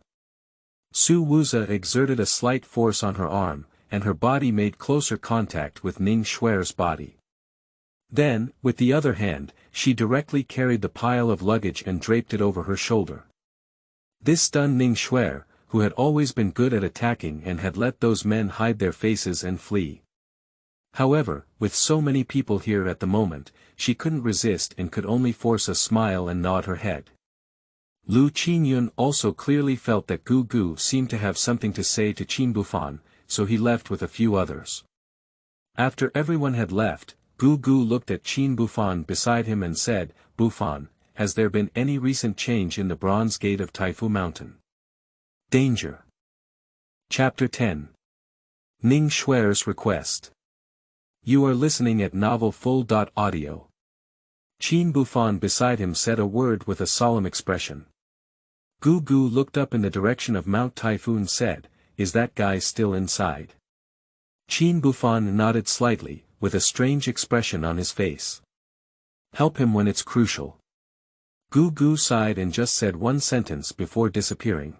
Su Wuze exerted a slight force on her arm, and her body made closer contact with Ning Xueer's body. Then, with the other hand, she directly carried the pile of luggage and draped it over her shoulder. This stunned Ning Xueer, who had always been good at attacking and had let those men hide their faces and flee. However, with so many people here at the moment, she couldn't resist and could only force a smile and nod her head. Lu Qingyun also clearly felt that Gu Gu seemed to have something to say to Qin Bufan, so he left with a few others. After everyone had left, Gu Gu looked at Qin Bufan beside him and said, Bufan, has there been any recent change in the Bronze Gate of Taifu Mountain? Danger. Chapter 10. Ning Xueer's Request. You are listening at Novel Full.Audio. Qin Bufan beside him said a word with a solemn expression. Gu Gu looked up in the direction of Mount Taifu and said, is that guy still inside? Qin Bufan nodded slightly, with a strange expression on his face. Help him when it's crucial. Gu Gu sighed and just said one sentence before disappearing.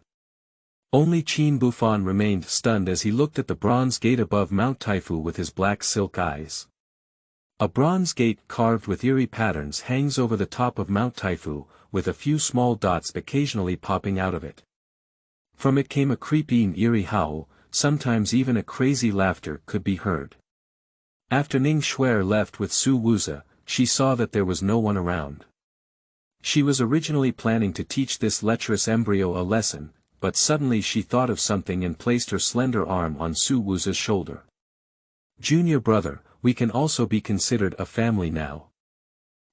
Only Qin Bufan remained stunned as he looked at the bronze gate above Mount Taifu with his black silk eyes. A bronze gate carved with eerie patterns hangs over the top of Mount Taifu, with a few small dots occasionally popping out of it. From it came a creepy and eerie howl, sometimes even a crazy laughter could be heard. After Ning Xueer left with Su Wuze, she saw that there was no one around. She was originally planning to teach this lecherous embryo a lesson, but suddenly she thought of something and placed her slender arm on Su Wuze's shoulder. Junior brother, we can also be considered a family now.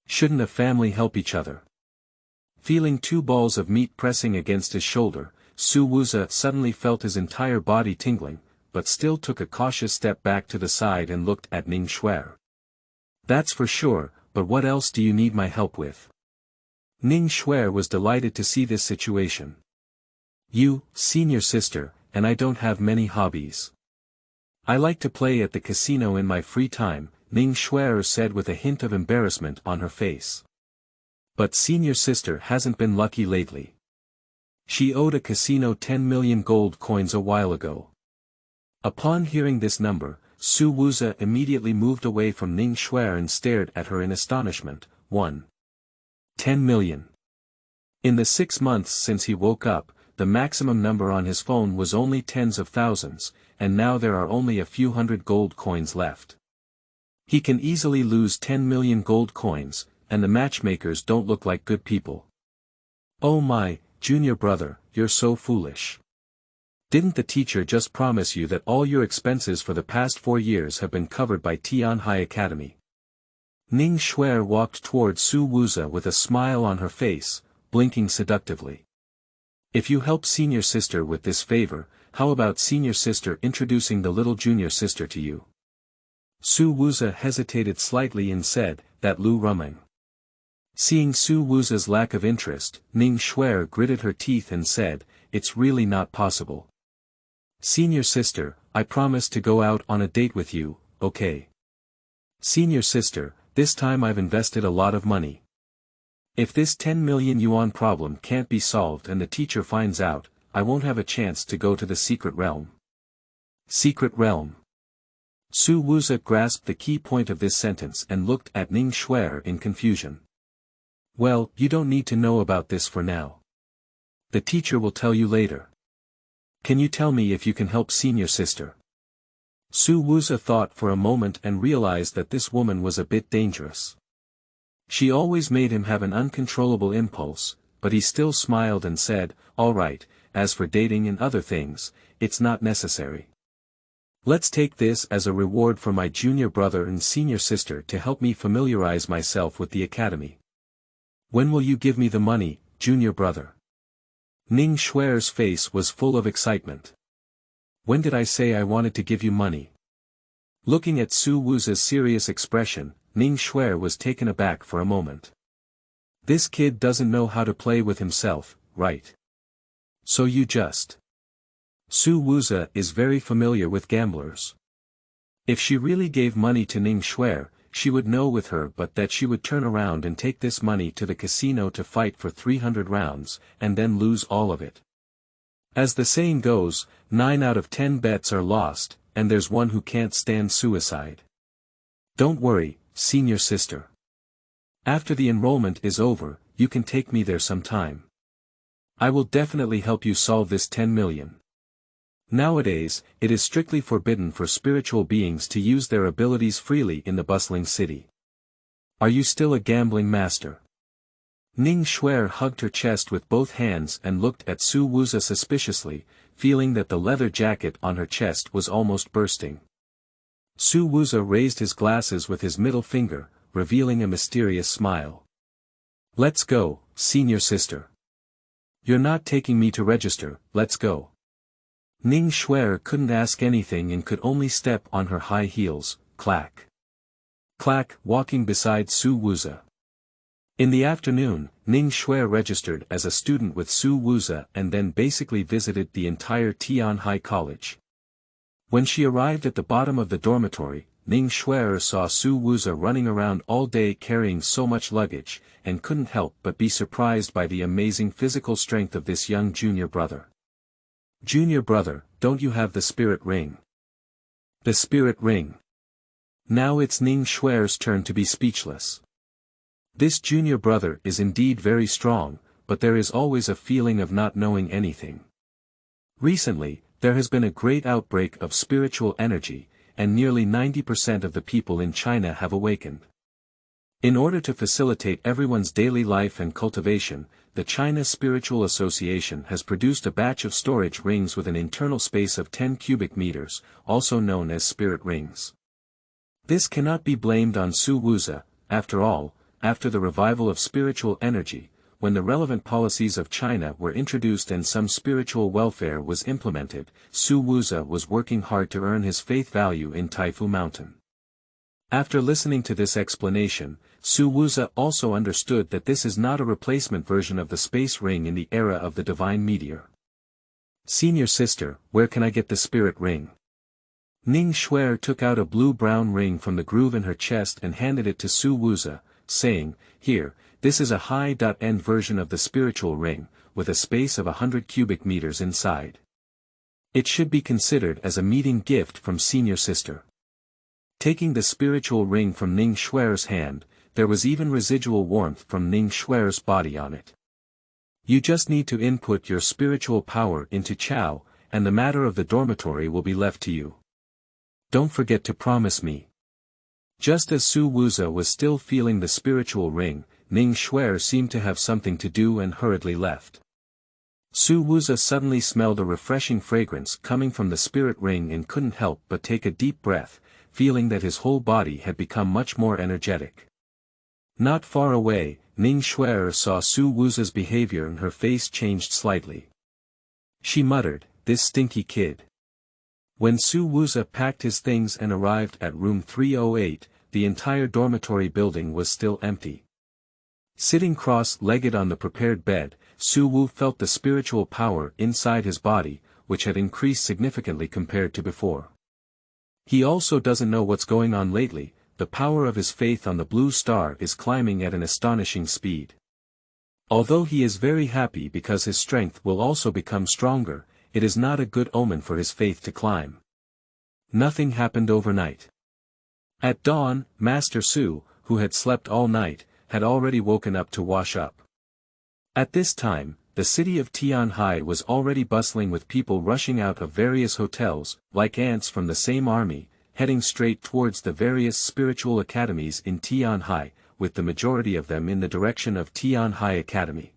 Shouldn't a family help each other? Feeling two balls of meat pressing against his shoulder, Su Wuze suddenly felt his entire body tingling, but still took a cautious step back to the side and looked at Ning Xueer. That's for sure, but what else do you need my help with? Ning Xueer was delighted to see this situation. You, senior sister, and I don't have many hobbies. I like to play at the casino in my free time, Ning Xueer said with a hint of embarrassment on her face. But senior sister hasn't been lucky lately. She owed a casino 10 million gold coins a while ago. Upon hearing this number, Su Wuze immediately moved away from Ning Xueer and stared at her in astonishment. 10 million. In the 6 months since he woke up, the maximum number on his phone was only tens of thousands, and now there are only a few hundred gold coins left. He can easily lose 10 million gold coins, and the matchmakers don't look like good people. Oh my, junior brother, you're so foolish. Didn't the teacher just promise you that all your expenses for the past 4 years have been covered by Tianhai Academy? Ning Xueer walked toward Su Wuze with a smile on her face, blinking seductively. If you help senior sister with this favor, how about senior sister introducing the little junior sister to you? Su Wuze hesitated slightly and said, that Lu Rumeng. Seeing Su Wuze's lack of interest, Ning Xueer gritted her teeth and said, it's really not possible. Senior sister, I promise to go out on a date with you, okay? Senior sister, this time I've invested a lot of money. If this 10 million yuan problem can't be solved and the teacher finds out, I won't have a chance to go to the secret realm. Secret realm. Su Wuze grasped the key point of this sentence and looked at Ning Xueer in confusion. Well, you don't need to know about this for now. The teacher will tell you later. Can you tell me if you can help senior sister? Su Wuze thought for a moment and realized that this woman was a bit dangerous. She always made him have an uncontrollable impulse, but he still smiled and said, all right, as for dating and other things, it's not necessary. Let's take this as a reward for my junior brother and senior sister to help me familiarize myself with the academy. When will you give me the money, junior brother? Ning Xueer's face was full of excitement. When did I say I wanted to give you money? Looking at Su Wuze's serious expression, Ning Xueer was taken aback for a moment. This kid doesn't know how to play with himself, right? So you just. Su Wuze is very familiar with gamblers. If she really gave money to Ning Xueer, she would know with her but that she would turn around and take this money to the casino to fight for 300 rounds, and then lose all of it. As the saying goes, 9 out of 10 bets are lost, and there's one who can't stand suicide. Don't worry, senior sister. After the enrollment is over, you can take me there sometime. I will definitely help you solve this 10 million. Nowadays, it is strictly forbidden for spiritual beings to use their abilities freely in the bustling city. Are you still a gambling master? Ning Xueer hugged her chest with both hands and looked at Su Wuze suspiciously, feeling that the leather jacket on her chest was almost bursting. Su Wuze raised his glasses with his middle finger, revealing a mysterious smile. Let's go, senior sister. You're not taking me to register, let's go. Ning Xueer couldn't ask anything and could only step on her high heels, clack. Clack, walking beside Su Wuze. In the afternoon, Ning Xueer registered as a student with Su Wuze and then basically visited the entire Tianhai College. When she arrived at the bottom of the dormitory, Ning Xueer saw Su Wuze running around all day carrying so much luggage, and couldn't help but be surprised by the amazing physical strength of this young junior brother. Junior brother, don't you have the spirit ring? The spirit ring. Now it's Ning Xueer's turn to be speechless. This junior brother is indeed very strong, but there is always a feeling of not knowing anything. Recently, there has been a great outbreak of spiritual energy, and nearly 90% of the people in China have awakened. In order to facilitate everyone's daily life and cultivation, the China Spiritual Association has produced a batch of storage rings with an internal space of 10 cubic meters, also known as spirit rings. This cannot be blamed on Su Wuze, after all, after the revival of spiritual energy, when the relevant policies of China were introduced and some spiritual welfare was implemented, Su Wuze was working hard to earn his faith value in Taifu Mountain. After listening to this explanation, Su Wuze also understood that this is not a replacement version of the space ring in the era of the divine meteor. Senior sister, where can I get the spirit ring? Ning Xueer took out a blue-brown ring from the groove in her chest and handed it to Su Wuze, saying, "Here, this is a high-end version of the spiritual ring, with a space of 100 cubic meters inside. It should be considered as a meeting gift from senior sister." Taking the spiritual ring from Ning Xueer's hand, there was even residual warmth from Ning Xueer's body on it. "You just need to input your spiritual power into Chao, and the matter of the dormitory will be left to you. Don't forget to promise me." Just as Su Wuze was still feeling the spiritual ring, Ning Xueer seemed to have something to do and hurriedly left. Su Wuze suddenly smelled a refreshing fragrance coming from the spirit ring and couldn't help but take a deep breath, feeling that his whole body had become much more energetic. Not far away, Ning Xueer saw Su Wuze's behavior and her face changed slightly. She muttered, "This stinky kid." When Su Wuze packed his things and arrived at room 308, the entire dormitory building was still empty. Sitting cross-legged on the prepared bed, Su Wu felt the spiritual power inside his body, which had increased significantly compared to before. He also doesn't know what's going on lately. The power of his faith on the Blue Star is climbing at an astonishing speed. Although he is very happy because his strength will also become stronger, it is not a good omen for his faith to climb. Nothing happened overnight. At dawn, Master Su, who had slept all night, had already woken up to wash up. At this time, the city of Tianhai was already bustling with people rushing out of various hotels, like ants from the same army, heading straight towards the various spiritual academies in Tianhai, with the majority of them in the direction of Tianhai Academy.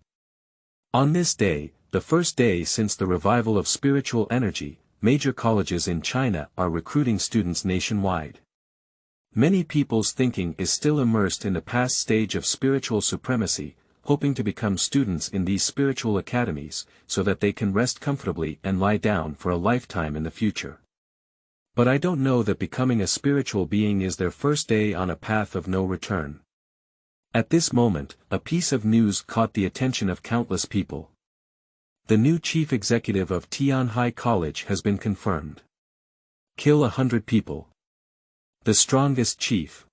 On this day, the first day since the revival of spiritual energy, major colleges in China are recruiting students nationwide. Many people's thinking is still immersed in the past stage of spiritual supremacy, hoping to become students in these spiritual academies, so that they can rest comfortably and lie down for a lifetime in the future. But I don't know that becoming a spiritual being is their first day on a path of no return. At this moment, a piece of news caught the attention of countless people. The new chief executive of Tianhai College has been confirmed. Kill 100 people. The strongest chief.